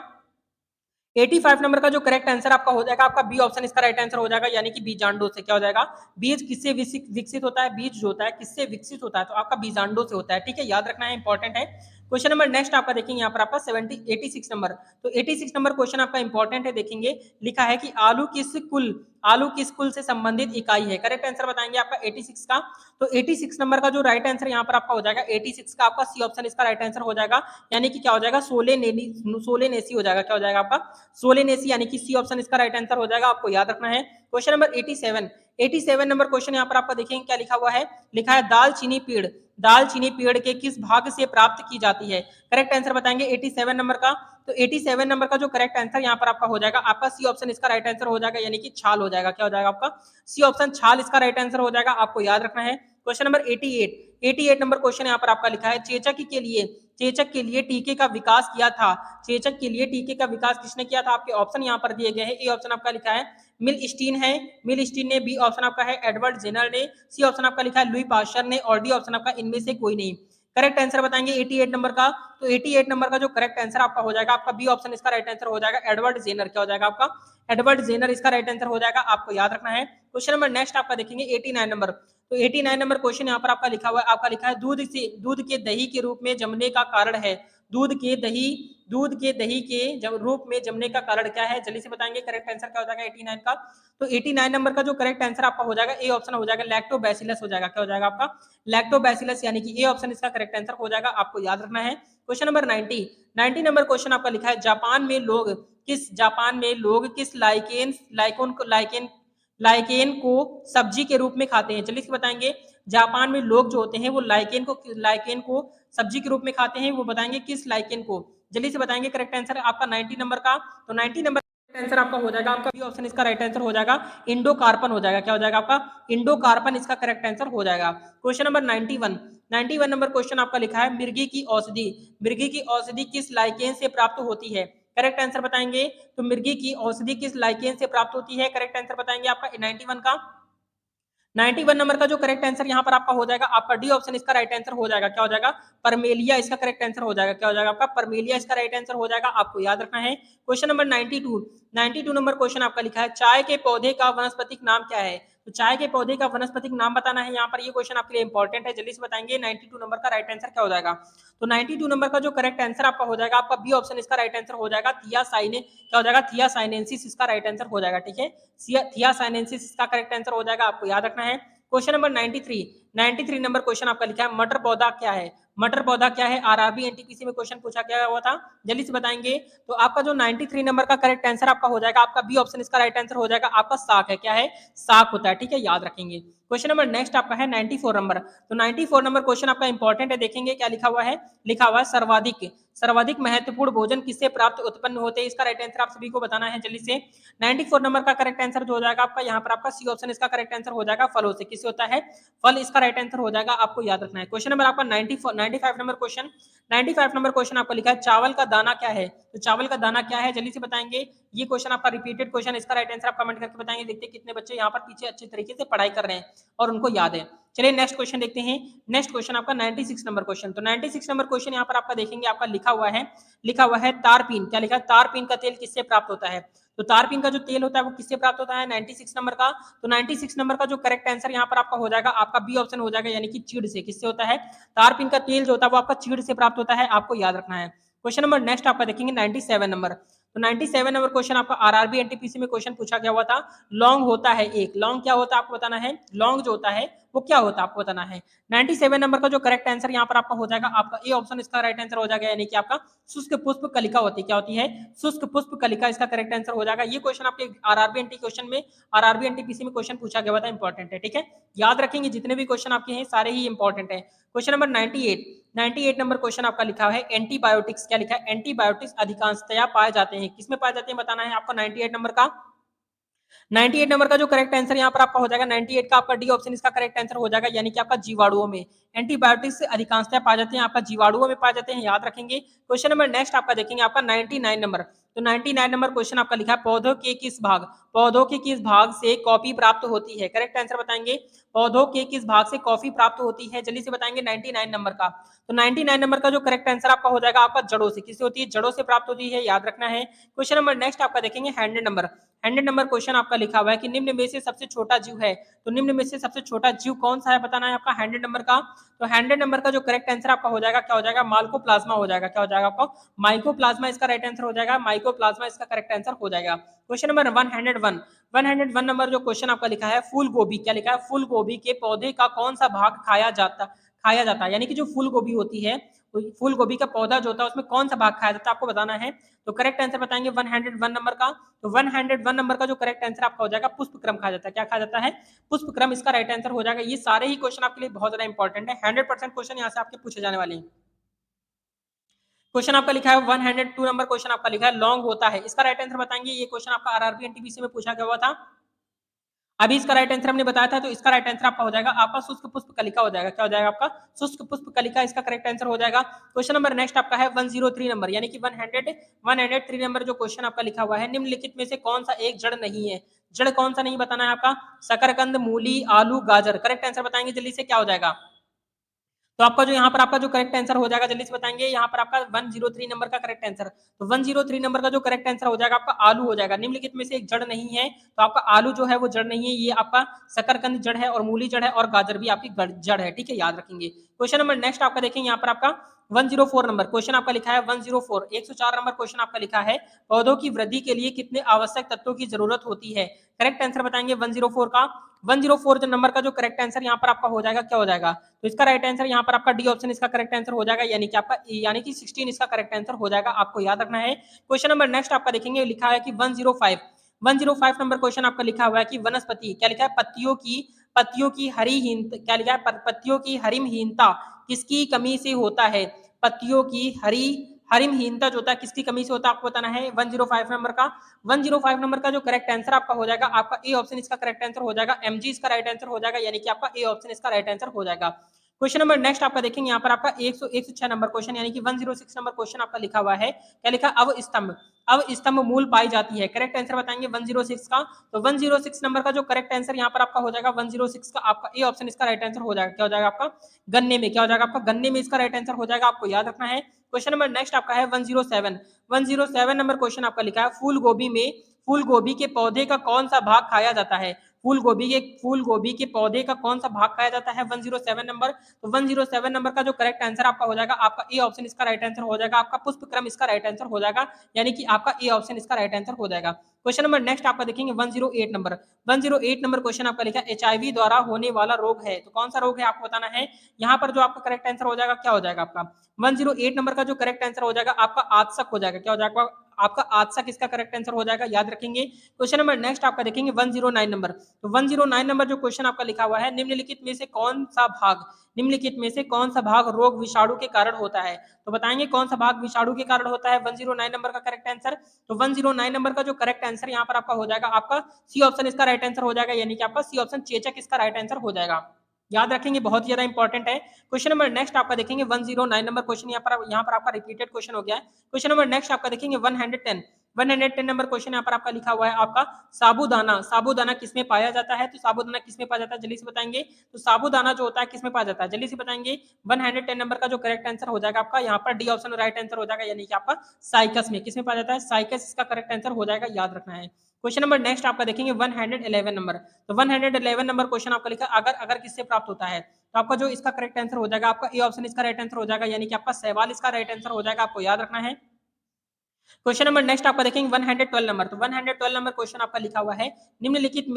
85 नंबर का जो करेक्ट आंसर आपका हो जाएगा, आपका बी ऑप्शन इसका राइट आंसर हो जाएगा, यानी कि बीजांडों से, क्या हो जाएगा, बीज किससे विकसित होता है, बीज जो होता है किससे विकसित होता है, तो आपका बीजांडों से होता है, ठीक है, याद रखना है, इंपॉर्टेंट है। क्वेश्चन नंबर नेक्स्ट आपका देखेंगे यहाँ पर आपका 86 नंबर। तो 86 नंबर क्वेश्चन आपका इंपॉर्टेंट है, देखेंगे लिखा है कि आलू किस कुल से संबंधित इकाई है। करेक्ट आंसर बताएंगे आपका 86 का। तो 86 नंबर का जो राइट आंसर यहाँ पर आपका हो जाएगा 86 का, आपका सी ऑप्शन इसका राइट आंसर हो जाएगा, यानी कि क्या हो जाएगा, सोलेनेसी हो जाएगा, क्या हो जाएगा आपका सोलेनेसी, यानी कि सी ऑप्शन इसका राइट आंसर हो जाएगा, आपको याद रखना है। क्वेश्चन नंबर 87 नंबर क्वेश्चन यहाँ पर आपका देखेंगे क्या लिखा हुआ है, लिखा है दालचीनी पेड़ के किस भाग से प्राप्त की जाती है। करेक्ट आंसर बताएंगे 87 नंबर का। तो 87 नंबर का जो करेक्ट आंसर यहाँ पर आपका हो जाएगा, आपका सी ऑप्शन इसका राइट आंसर हो जाएगा, यानी कि छाल हो जाएगा, क्या हो जाएगा आपका सी ऑप्शन छाल इसका राइट आंसर हो जाएगा, आपको याद रखना है। क्वेश्चन नंबर 88 नंबर क्वेश्चन यहाँ पर आपका लिखा है, चेचक के लिए टीके का विकास किया था, चेचक के लिए टीके का विकास किसने किया था। आपके ऑप्शन यहाँ पर दिए गए हैं, ए ऑप्शन आपका लिखा है मिल स्टीन ने, बी ऑप्शन आपका है एडवर्ड जेनर ने, सी ऑप्शन आपका लिखा है लुई पास्चर ने, और डी ऑप्शन आपका इनमें से कोई नहीं। करेक्ट आंसर बताएंगे 88 नंबर का। तो 88 नंबर का जो करेक्ट आंसर आपका हो जाएगा, आपका बी ऑप्शन इसका राइट आंसर हो जाएगा, एडवर्ड जेनर। क्या हो जाएगा आपका? एडवर्ड जेनर इसका राइट आंसर हो जाएगा, आपको याद रखना है। क्वेश्चन नंबर नेक्स्ट आपका देखेंगे 89 नंबर। तो 89 नंबर क्वेश्चन यहाँ पर आपका लिखा हुआ है, आपका लिखा है दूध के दही के रूप में जमने का कारण है। दूध के दही के रूप में जमने का कारण क्या है? जल्दी से बताएंगे करेक्ट आंसर क्या हो जाएगा 89 का। तो 89 नंबर का जो करेक्ट आंसर आपका हो जाएगा, ए ऑप्शन हो जाएगा, लैक्टोबैसिलस हो जाएगा। क्या हो जाएगा आपका? लैक्टोबैसिलस, यानी कि ए ऑप्शन इसका करेक्ट आंसर हो जाएगा, आपको याद रखना है। क्वेश्चन नंबर 90 नंबर क्वेश्चन आपका लिखा है, जापान में लोग किस लाइकेन को सब्जी के रूप में खाते हैं? जल्दी से बताएंगे। जापान में लोग जो होते हैं वो लाइकेन को सब्जी के रूप में खाते हैं, वो बताएंगे किस लाइकेन को। जल्दी से बताएंगे करेक्ट आंसर आपका 90 नंबर का। तो 90 नंबर आंसर आपका हो जाएगा, आपका बी ऑप्शन इसका राइट आंसर हो जाएगा, इंडोकार्पन हो जाएगा। क्या हो जाएगा आपका? इंडोकार्पन इसका करेक्ट आंसर हो जाएगा। क्वेश्चन नंबर 91 नंबर क्वेश्चन आपका लिखा है, मिर्गी की औषधि किस लाइकेन से प्राप्त होती है? करेक्ट आंसर बताएंगे। तो मिर्गी की औषधि किस लाइकेन से प्राप्त होती है? करेक्ट आंसर बताएंगे आपका 91 का। 91 नंबर का जो करेक्ट आंसर यहाँ पर आपका हो जाएगा, आपका डी ऑप्शन इसका राइट आंसर हो जाएगा। क्या हो जाएगा? परमेलिया इसका करेक्ट आंसर हो जाएगा। क्या हो जाएगा आपका? परमेलिया इसका राइट आंसर हो जाएगा, आपको याद रखना है। क्वेश्चन नंबर 92 नंबर क्वेश्चन आपका लिखा है, चाय के पौधे का वनस्पतिक नाम क्या है? तो चाय के पौधे का वनस्पतिक नाम बताना है यहाँ पर, ये क्वेश्चन आपके लिए इंपॉर्टेंट है, जल्दी से बताएंगे 92 नंबर का राइट आंसर क्या हो जाएगा। तो 92 नंबर का जो करेक्ट आंसर आपका हो जाएगा, आपका बी ऑप्शन इसका राइट आंसर हो जाएगा, क्या हो जाएगा? थियासाइनेंसिस इसका राइट आंसर हो जाएगा, ठीक है। थियासाइनेंसिस इसका करेक्ट आंसर हो जाएगा, आपको याद रखना है। क्वेश्चन नंबर 93 नंबर क्वेश्चन आपका लिखा है, मटर पौधा क्या है? मटर पौधा क्या है? आरआरबी एनटीपीसी में क्वेश्चन पूछा गया हुआ था, जल्दी से बताएंगे। तो आपका जो 93 नंबर का करेक्ट आंसर आपका हो जाएगा, आपका बी ऑप्शन इसका राइट आंसर हो जाएगा, आपका साग है। क्या है? साग होता है, ठीक है, याद रखेंगे। क्वेश्चन नंबर नेक्स्ट आपका है 94 नंबर। तो 94 नंबर क्वेश्चन आपका इंपॉर्टेंट है, देखेंगे क्या लिखा हुआ है। लिखा हुआ है, सर्वाधिक महत्वपूर्ण भोजन किससे प्राप्त उत्पन्न होते हैं? इसका राइट आंसर आप सभी को बताना है जल्दी से। 94 नंबर का करेक्ट आंसर जो हो जाएगा आपका, यहाँ पर आपका सी ऑप्शन इसका करेक्ट आंसर हो जाएगा, फलों से। किससे होता है? फल इसका राइट आंसर हो जाएगा, आपको याद रखना है। क्वेश्चन नंबर आपका 95 नंबर क्वेश्चन। 95 नंबर क्वेश्चन आपका लिखा है, चावल का दाना क्या है? तो चावल का दाना क्या है? जल्दी से बताएंगे। ये क्वेश्चन आपका रिपीटेड क्वेश्चन, इसका राइट आंसर आप कमेंट करके बताएंगे। देखते हैं कितने बच्चे यहाँ पर पीछे अच्छे तरीके से पढ़ाई कर रहे हैं और उनको याद है। चलिए नेक्स्ट क्वेश्चन देखते हैं। नेक्स्ट क्वेश्चन आपका 96 नंबर क्वेश्चन। तो 96 नंबर क्वेश्चन यहाँ पर आपका देखेंगे, आपका लिखा हुआ है तारपीन। क्या लिखा है? तारपीन का तेल किससे प्राप्त होता है? तो तारपीन का जो तेल होता है वो किससे प्राप्त होता है? 96 नंबर का। तो 96 नंबर का जो करेक्ट आंसर यहाँ पर आपका हो जाएगा, आपका बी ऑप्शन हो जाएगा, यानी कि चीड़ से। किससे होता है? तारपीन का तेल जो होता है वो आपका चीड़ से प्राप्त होता है, आपको याद रखना है। क्वेश्चन नंबर नेक्स्ट आपका देखेंगे 97 नंबर। तो 97 नंबर क्वेश्चन आपका आरआरबी एनटीपीसी में क्वेश्चन पूछा गया हुआ था। लौंग होता है एक, लौंग क्या होता है आपको बताना है। लौंग जो होता है वो क्या होता है आपको बताना है। 97 नंबर का जो करेक्ट आंसर यहाँ पर आपका हो जाएगा, आपका ए ऑप्शन इसका राइट आंसर हो जाएगा, यानी कि आपका शुष्क पुष्प कलिका होती है। क्या होती है? शुष्क पुष्प कलिका इसका करेक्ट आंसर हो जाएगा। ये क्वेश्चन आपके आरआरबी एनटी क्वेश्चन में, आरआरबी एनटीपीसी में क्वेश्चन पूछा गया हुआ था, इंपॉर्टेंट है, ठीक है, याद रखेंगे। जितने भी क्वेश्चन आपके हैं सारे ही इंपॉर्टेंट है। क्वेश्चन नंबर 98 नंबर क्वेश्चन आपका लिखा है, एंटीबायोटिक्स। क्या लिखा है? एंटीबायोटिक्स अधिकांशतया पाए जाते हैं, किसमें पाए जाते हैं बताना है आपको 98 नंबर का। 98 नंबर का जो करेक्ट आंसर यहाँ पर आपका हो जाएगा, 98 का आपका डी ऑप्शन इसका करेक्ट आंसर हो जाएगा, यानी कि आपका जीवाणुओं में। एंटीबायोटिक्स अधिकांशतः पाए जाते हैं, आपका जीवाणुओं में पाए जाते हैं, याद रखेंगे। क्वेश्चन नंबर नेक्स्ट आपका देखेंगे, आपका 99 नंबर। तो 99 नंबर क्वेश्चन आपका लिखा है, पौधों के किस भाग से कॉफी प्राप्त होती है? करेक्ट आंसर बताएंगे। पौधों के किस भाग से कॉफी प्राप्त होती है? जल्दी से बताएंगे 99 नंबर का। तो 99 नंबर का जो करेक्ट आंसर आपका हो जाएगा, आपका जड़ों से। किससे होती है? जड़ों से प्राप्त होती है, याद रखना है। क्वेश्चन नंबर नेक्स्ट आपका देखेंगे 100 नंबर क्वेश्चन आपका लिखा हुआ है कि निम्न में से सबसे छोटा जीव है। तो निम्न में से सबसे छोटा जीव कौन सा है बताना है आपका 100 नंबर का। तो 100 नंबर का जो करेक्ट आंसर आपका हो जाएगा, क्या हो जाएगा? माइकोप्लाज्मा हो जाएगा। क्या हो जाएगा आपका? माइकोप्लाज्मा इसका राइट आंसर हो जाएगा, माइकोप्लाज्मा इसका करेक्ट आंसर हो जाएगा। क्वेश्चन नंबर 101 नंबर जो क्वेश्चन आपका लिखा है, फूल गोभी। क्या लिखा है? फूल गोभी के पौधे का कौन सा भाग खाया जाता है, यानी कि जो फूल गोभी होती है, फूल गोभी का पौधा जो होता है उसमें कौन सा भाग खाया जाता है आपको बताना है। तो करेक्ट आंसर बताएंगे 101 नंबर का। तो 101 नंबर का जो करेक्ट आंसर आपका हो जाएगा, पुष्पक्रम खाया जाता है। क्या खाया जाता है? पुष्पक्रम इसका राइट आंसर हो जाएगा। ये सारे ही क्वेश्चन आपके लिए बहुत ज्यादा इंपॉर्टेंट है, 100% क्वेश्चन यहाँ से आपके पूछे जाने वाले हैं। क्वेश्चन आपका लिखा है 102 नंबर क्वेश्चन आपका लिखा है, लौंग होता है, इसका राइट आंसर बताएंगे। ये क्वेश्चन आपका आरआरबी एनटीपीसी में पूछा गया हुआ था, अभी इसका राइट आंसर हमने बताया था। तो इसका राइट आंसर आपका हो जाएगा, आपका शुष्क पुष्प कलिका हो जाएगा। क्या हो जाएगा आपका? शुष्क पुष्प कलिका इसका करेक्ट आंसर हो जाएगा। क्वेश्चन नंबर नेक्स्ट आपका है 103 नंबर, यानी कि 103 नंबर जो क्वेश्चन आपका लिखा हुआ है, निम्नलिखित में से कौन सा एक जड़ नहीं है? जड़ कौन सा नहीं बताना है आपका। शकरकंद, मूली, आलू, गाजर। करेक्ट आंसर बताएंगे जल्दी से, क्या हो जाएगा। तो आपका जो यहाँ पर आपका जो करेक्ट आंसर हो जाएगा जल्दी से बताएंगे, यहाँ पर आपका 103 नंबर का करेक्ट आंसर। तो 103 नंबर का जो करेक्ट आंसर हो जाएगा आपका आलू हो जाएगा। निम्नलिखित में से एक जड़ नहीं है, तो आपका आलू जो है वो जड़ नहीं है, ये आपका शकरकंद जड़ है और मूली जड़ है और गाजर भी आपकी जड़ है, ठीक है, याद रखेंगे। क्वेश्चन नंबर नेक्स्ट आपका देखेंगे, यहाँ पर आपका 104 नंबर क्वेश्चन आपका लिखा है 104, 104 नंबर क्वेश्चन आपका लिखा है, पौधों की वृद्धि के लिए कितने आवश्यक तत्वों की जरूरत होती है। करेक्ट आंसर बताएंगे 104 का। 104 नंबर का जो करेक्ट आंसर यहाँ पर आपका हो जाएगा क्या हो जाएगा, तो इसका राइट आंसर यहाँ पर आपका डी ऑप्शन इसका करेक्ट आंसर हो जाएगा, यानी कि आपका यानी कि 16 इसका करेक्ट आंसर हो जाएगा, आपको याद रखना है। क्वेश्चन नंबर नेक्स्ट आपका देखेंगे, लिखा है कि 105 नंबर क्वेश्चन आपका लिखा हुआ है कि वनस्पति क्या लिखा है, पत्तियों की हरिहीनता क्या लिखा है, पत्तियों की हरिमहीनता किसकी कमी से होता है। पत्तियों की हरिमहीनता जो होता है किसकी कमी से होता है, आपको बताना है 105 नंबर का। 105 नंबर का जो करेक्ट आंसर आपका हो जाएगा, आपका ए ऑप्शन इसका करेक्ट आंसर हो जाएगा, एमजी इसका राइट आंसर हो जाएगा, यानी कि आपका ए ऑप्शन इसका राइट आंसर हो जाएगा। क्वेश्चन नंबर नेक्स्ट आपका देखेंगे, यहाँ पर आपका 106 नंबर क्वेश्चन यानी कि 106 नंबर क्वेश्चन आपका लिखा हुआ है, क्या लिखा, अव स्तंभ मूल पाई जाती है। करेक्ट आंसर बताएंगे 106 का। तो 106 नंबर का जो करेक्ट आंसर यहाँ पर आपका हो जाएगा 106 का, आपका ए ऑप्शन इसका राइट आंसर हो जाएगा, क्या हो जाएगा आपका गन्ने में, क्या हो जाएगा आपका गन्ने में इसका राइट आंसर हो जाएगा, आपको याद रखना है। क्वेश्चन नंबर नेक्स्ट आपका है 107 नंबर क्वेश्चन आपका लिखा है, फूल गोभी के पौधे का कौन सा भाग खाया जाता है। फूल गोभी के पौधे का कौन सा भाग खाया जाता है 107 नंबर। तो 107 नंबर का जो करेक्ट आंसर आपका हो जाएगा, आपका ए ऑप्शन इसका राइट आंसर हो जाएगा, आपका पुष्पक्रम इसका राइट आंसर हो जाएगा, यानी कि आपका ए ऑप्शन इसका राइट आंसर हो जाएगा। क्वेश्चन नंबर नेक्स्ट आपका देखेंगे 108 नंबर क्वेश्चन आपका लिखा है, एचआईवी द्वारा होने वाला रोग है, तो कौन सा रोग है आपको बताना है। यहाँ पर जो आपका करेक्ट आंसर हो जाएगा क्या हो जाएगा आपका 108 नंबर का जो करेक्ट आंसर हो जाएगा आपका आत्सक हो जाएगा, क्या हो जाएगा आपका आत्सक इसका करेक्ट आंसर हो जाएगा, याद रखेंगे। क्वेश्चन नंबर नेक्स्ट आपका देखेंगे 109 नंबर। तो 109 नंबर जो क्वेश्चन आपका लिखा हुआ है, निम्नलिखित में से कौन सा भाग रोग विषाणु के कारण होता है। तो बताएंगे कौन सा भाग विषाणु के कारण होता है 109 नंबर का करेक्ट आंसर। तो 109 नंबर का जो करेक्ट आंसर यहाँ पर आपका हो जाएगा, आपका सी ऑप्शन इसका राइट आंसर हो जाएगा, यानी कि आपका सी ऑप्शन चेचक इसका राइट आंसर हो जाएगा, याद रखेंगे, बहुत ज्यादा इंपॉर्टेंट है। क्वेश्चन नंबर नेक्स्ट आपका देखेंगे 109 नंबर क्वेश्चन यहाँ पर आपका रिपीटेड क्वेश्चन हो गया है। क्वेश्चन नंबर नेक्स्ट आपका देखेंगे 110 नंबर क्वेश्चन यहाँ पर आपका लिखा हुआ है, आपका साबूदाना किसमें पाया जाता है। तो साबूदाना किसमें पाया जाता है जल्दी से बताएंगे। तो साबूदाना जो होता है किसमें पाया जाता है जल्दी से बताएंगे। 110 नंबर का जो करेक्ट आंसर हो जाएगा आपका यहाँ पर डी ऑप्शन राइट आंसर हो जाएगा, यानी कि आपका साइकस में किसमें पाया जाता है, साइकस इसका करेक्ट आंसर हो जाएगा, याद रखना है। क्वेश्चन नंबर नेक्स्ट आपका देखेंगे 111 नंबर। तो 111 नंबर क्वेश्चन आपका लिखा अगर अगर किससे प्राप्त होता है, तो आपका जो इसका करेक्ट आंसर हो जाएगा, आपका ए ऑप्शन इसका राइट आंसर हो जाएगा, यानी कि आपका सहवाल इसका राइट आंसर हो जाएगा, आपको याद रखना है। क्वेश्चन नंबर नेक्स्ट आपका देखेंगे 112 नंबर। तो 112 नंबर क्वेश्चन आपका लिखा हुआ है, निम्नलिखित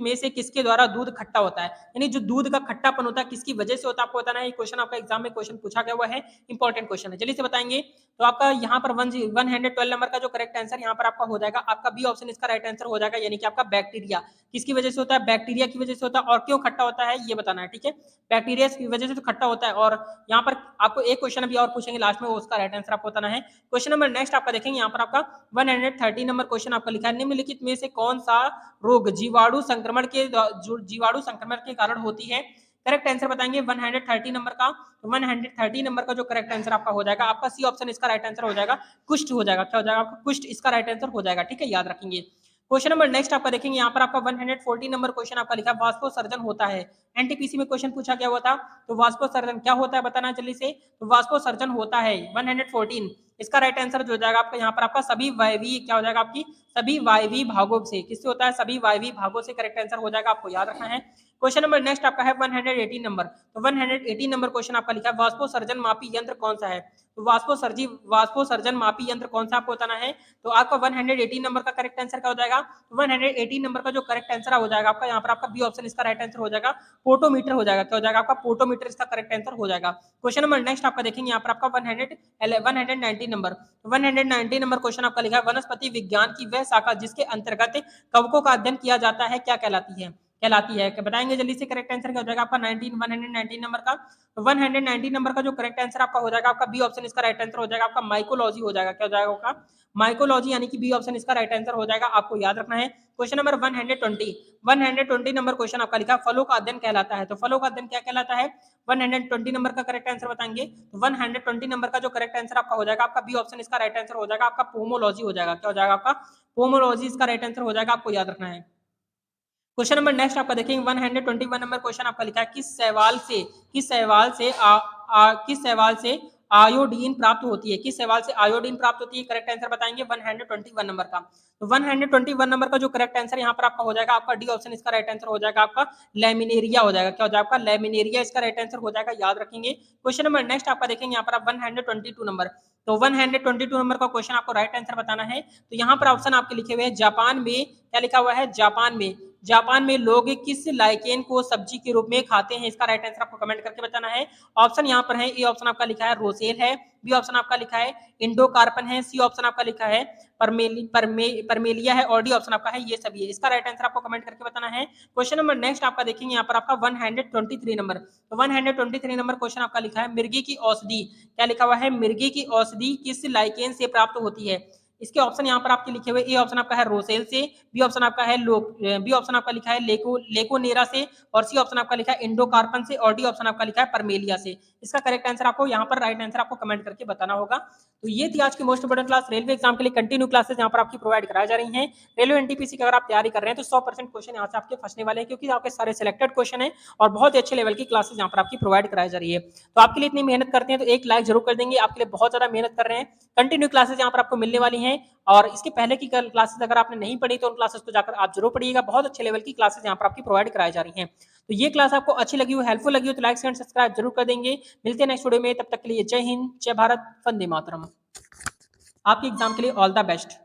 में से किसके द्वारा दूध खट्टा होता है। यानी जो दूध का खट्टापन होता है किसकी वजह से होता है, आपको बताना है। ये क्वेश्चन आपका एग्जाम में क्वेश्चन पूछा गया हुआ है, इंपॉर्टेंट क्वेश्चन है, जल्दी से बताएंगे। तो आपका यहाँ पर 112 नंबर का जो करेक्ट आंसर यहाँ पर आपका हो जाएगा, आपका बी ऑप्शन इसका राइट आंसर हो जाएगा, यानी कि आपका बैक्टीरिया किसकी वजह से होता है, बैक्टीरिया की वजह से होता है, और क्यों खट्टा होता है ये बताना है, ठीक है। बैक्टीरिया की वजह से तो खट्टा होता है, और यहाँ पर आपको एक क्वेश्चन अभी और पूछेंगे लास्ट में, वो उसका राइट आंसर आपको बताना है। क्वेश्चन नंबर नेक्स्ट आपका देखेंगे, यहाँ पर आपका 130 नंबर क्वेश्चन आपका लिखा है, निम्नलिखित में से कौन सा रोग जीवाणु संक्रमण के कारण होती है। करेक्ट आंसर बताएंगे 130 नंबर का। 130 नंबर का जो करेक्ट आंसर आपका हो जाएगा, आपका सी ऑप्शन इसका राइट आंसर हो जाएगा, कुष्ठ हो जाएगा, क्या हो जाएगा आपका कुष्ठ इसका राइट आंसर हो जाएगा, ठीक है, याद रखेंगे। क्वेश्चन नंबर नेक्स्ट आपका देखेंगे, यहाँ पर आपका 140 नंबर क्वेश्चन आपका लिखा वाष्पोसर्जन होता है। एनटीपीसी में क्वेश्चन पूछा गया हुआ था, तो वाष्पोसर्जन क्या होता है बताना जल्दी से। तो वाष्पोसर्जन होता है 114, इसका राइट आंसर जो हो जाएगा आपका यहाँ पर आपका सभी वायवीय क्या हो जाएगा, आपकी सभी वायवीय भागों से किससे होता है, सभी वायवीय भागों से करेक्ट आंसर हो जाएगा, आपको याद रखना है। क्वेश्चन नंबर नेक्स्ट आपका है 118 नंबर। तो 118 नंबर क्वेश्चन आपका लिखा है वाष्पोसर्जन मापी यंत्र कौन सा है। तो वाष्पोसर्जन मापी यंत्र कौन सा आपको बताना है। तो आपका 118 नंबर का करेक्ट आंसर क्या हो जाएगा। 118 नंबर का जो करेक्ट आंसर हो जाएगा आपका यहाँ पर आपका बी ऑप्शन इसका राइट आंसर हो जाएगा, पोटोमीटर हो जाएगा, क्या हो जाएगा आपका पोटोमीटर इसका करेक्ट आंसर हो जाएगा। क्वेश्चन नंबर नेक्स्ट आपका देखेंगे, यहाँ पर आपका 190 नंबर। 190 नंबर क्वेश्चन आपका लिखा है वनस्पति विज्ञान की वह शाखा जिसके अंतर्गत कवकों का अध्ययन किया जाता है क्या कहलाती है बताएंगे जल्दी से। करेक्ट आंसर क्या हो जाएगा आपका 119 नंबर का। 190 नंबर का जो करेक्ट आंसर आपका हो जाएगा, आपका बी ऑप्शन इसका राइट आंसर हो जाएगा, आपका माइकोलॉजी हो जाएगा, क्या हो जाएगा आपका माइकोलॉजी, यानी कि बी ऑप्शन इसका राइट आंसर हो जाएगा, आपको याद रखना है। क्वेश्चन नंबर 120 नंबर क्वेश्चन आपका लिखा फलों का अध्ययन कहलाता है। तो फलों का अध्ययन क्या कहलाता है, 120 नंबर का करेक्ट आंसर बताएंगे। तो 120 नंबर का जो करेक्ट आंसर आपका हो जाएगा, आपका बी ऑप्शन इसका राइट आंसर हो जाएगा, आपका पोमोलॉजी हो जाएगा, क्या हो जाएगा आपका पोमोलॉजी इसका राइट आंसर हो जाएगा, आपको याद रखना है। क्वेश्चन नंबर नेक्स्ट आपका देखेंगे 121 नंबर क्वेश्चन आपका लिखा है किस सवाल से आयोडीन प्राप्त होती है, किस सवाल से आयोडीन प्राप्त होती है, करेक्ट आंसर बताएंगे 121 नंबर का। तो 121 नंबर का जो करेक्ट आंसर यहाँ पर आपका हो जाएगा आपका डी ऑप्शन, इसका राइट आंसर हो जाएगा आपका लेमिनेरिया हो जाएगा। क्या हो जाएगा आपका लेमिनेरिया, इसका राइट आंसर हो जाएगा, याद रखेंगे। क्वेश्चन नंबर नेक्स्ट आपका देखेंगे यहाँ पर आप 122 नंबर। तो 122 नंबर का क्वेश्चन आपको राइट आंसर बताना है। तो यहाँ पर ऑप्शन आपके लिखे हुए हैं जापान में, क्या लिखा हुआ है जापान में लोग किस लाइकेन को सब्जी के रूप में खाते हैं, इसका राइट आंसर आपको कमेंट करके बताना है। ऑप्शन यहाँ पर है, ए ऑप्शन आपका लिखा है रोसेल है, बी ऑप्शन आपका लिखा है इंडोकार्पन है, सी ऑप्शन आपका लिखा है परमेलिया है, और डी ऑप्शन आपका है ये सभी है। इसका राइट आंसर आपको कमेंट करके बताना है। क्वेश्चन नंबर नेक्स्ट आपका देखेंगे यहाँ पर आपका 123 नंबर। तो 123 नंबर क्वेश्चन आपका लिखा है मिर्गी की औषधि, क्या लिखा हुआ है मिर्गी की औषधि किस लाइकेन से प्राप्त होती है। इसके ऑप्शन यहाँ पर आपके लिखे हुए, ए ऑप्शन आपका है रोसेल से, बी ऑप्शन आपका है बी ऑप्शन आपका लिखा है लेकोनेरा से, और सी ऑप्शन आपका लिखा है इंडोकार्पन से, और डी ऑप्शन आपका लिखा है परमेलिया से। इसका करेक्ट आंसर आपको यहाँ पर राइट आंसर आपको कमेंट करके बताना होगा। तो ये थी आज की most important class, railway exam के लिए कंटिन्यू क्लासेस यहाँ पर आपकी प्रोवाइड कराई जा रही हैं। रेलवे एनटीपीसी की अगर आप तैयारी कर रहे हैं तो 100% क्वेश्चन यहाँ से आपके फंसने वाले हैं, क्योंकि आपके सारे सिलेक्टेड क्वेश्चन है और बहुत ही अच्छे लेवल की क्लासेस यहाँ पर आपकी प्रोवाइड कराई जा रही है। तो आपके लिए इतनी मेहनत करते हैं तो एक लाइक जरूर कर देंगे, आपके लिए बहुत ज्यादा मेहनत कर रहे हैं। कंटिन्यू क्लासेस यहाँ पर आपको मिलने वाली हैं, और इसके पहले की क्लासेस अगर आपने नहीं पढ़ी तो उन क्लासेस को जाकर आप जरूर पढ़िएगा। बहुत अच्छे लेवल की क्लासेस यहाँ पर आपकी प्रोवाइड कराई जा रही हैं। तो ये क्लास आपको अच्छी लगी हो, हेल्पफुल लगी हो तो लाइक एंड सब्सक्राइब जरूर कर देंगे। मिलते हैं नेक्स्ट वीडियो में, तब तक के लिए जय हिंद, जय भारत, वंदे मातरम। आपके एग्जाम के लिए ऑल द बेस्ट।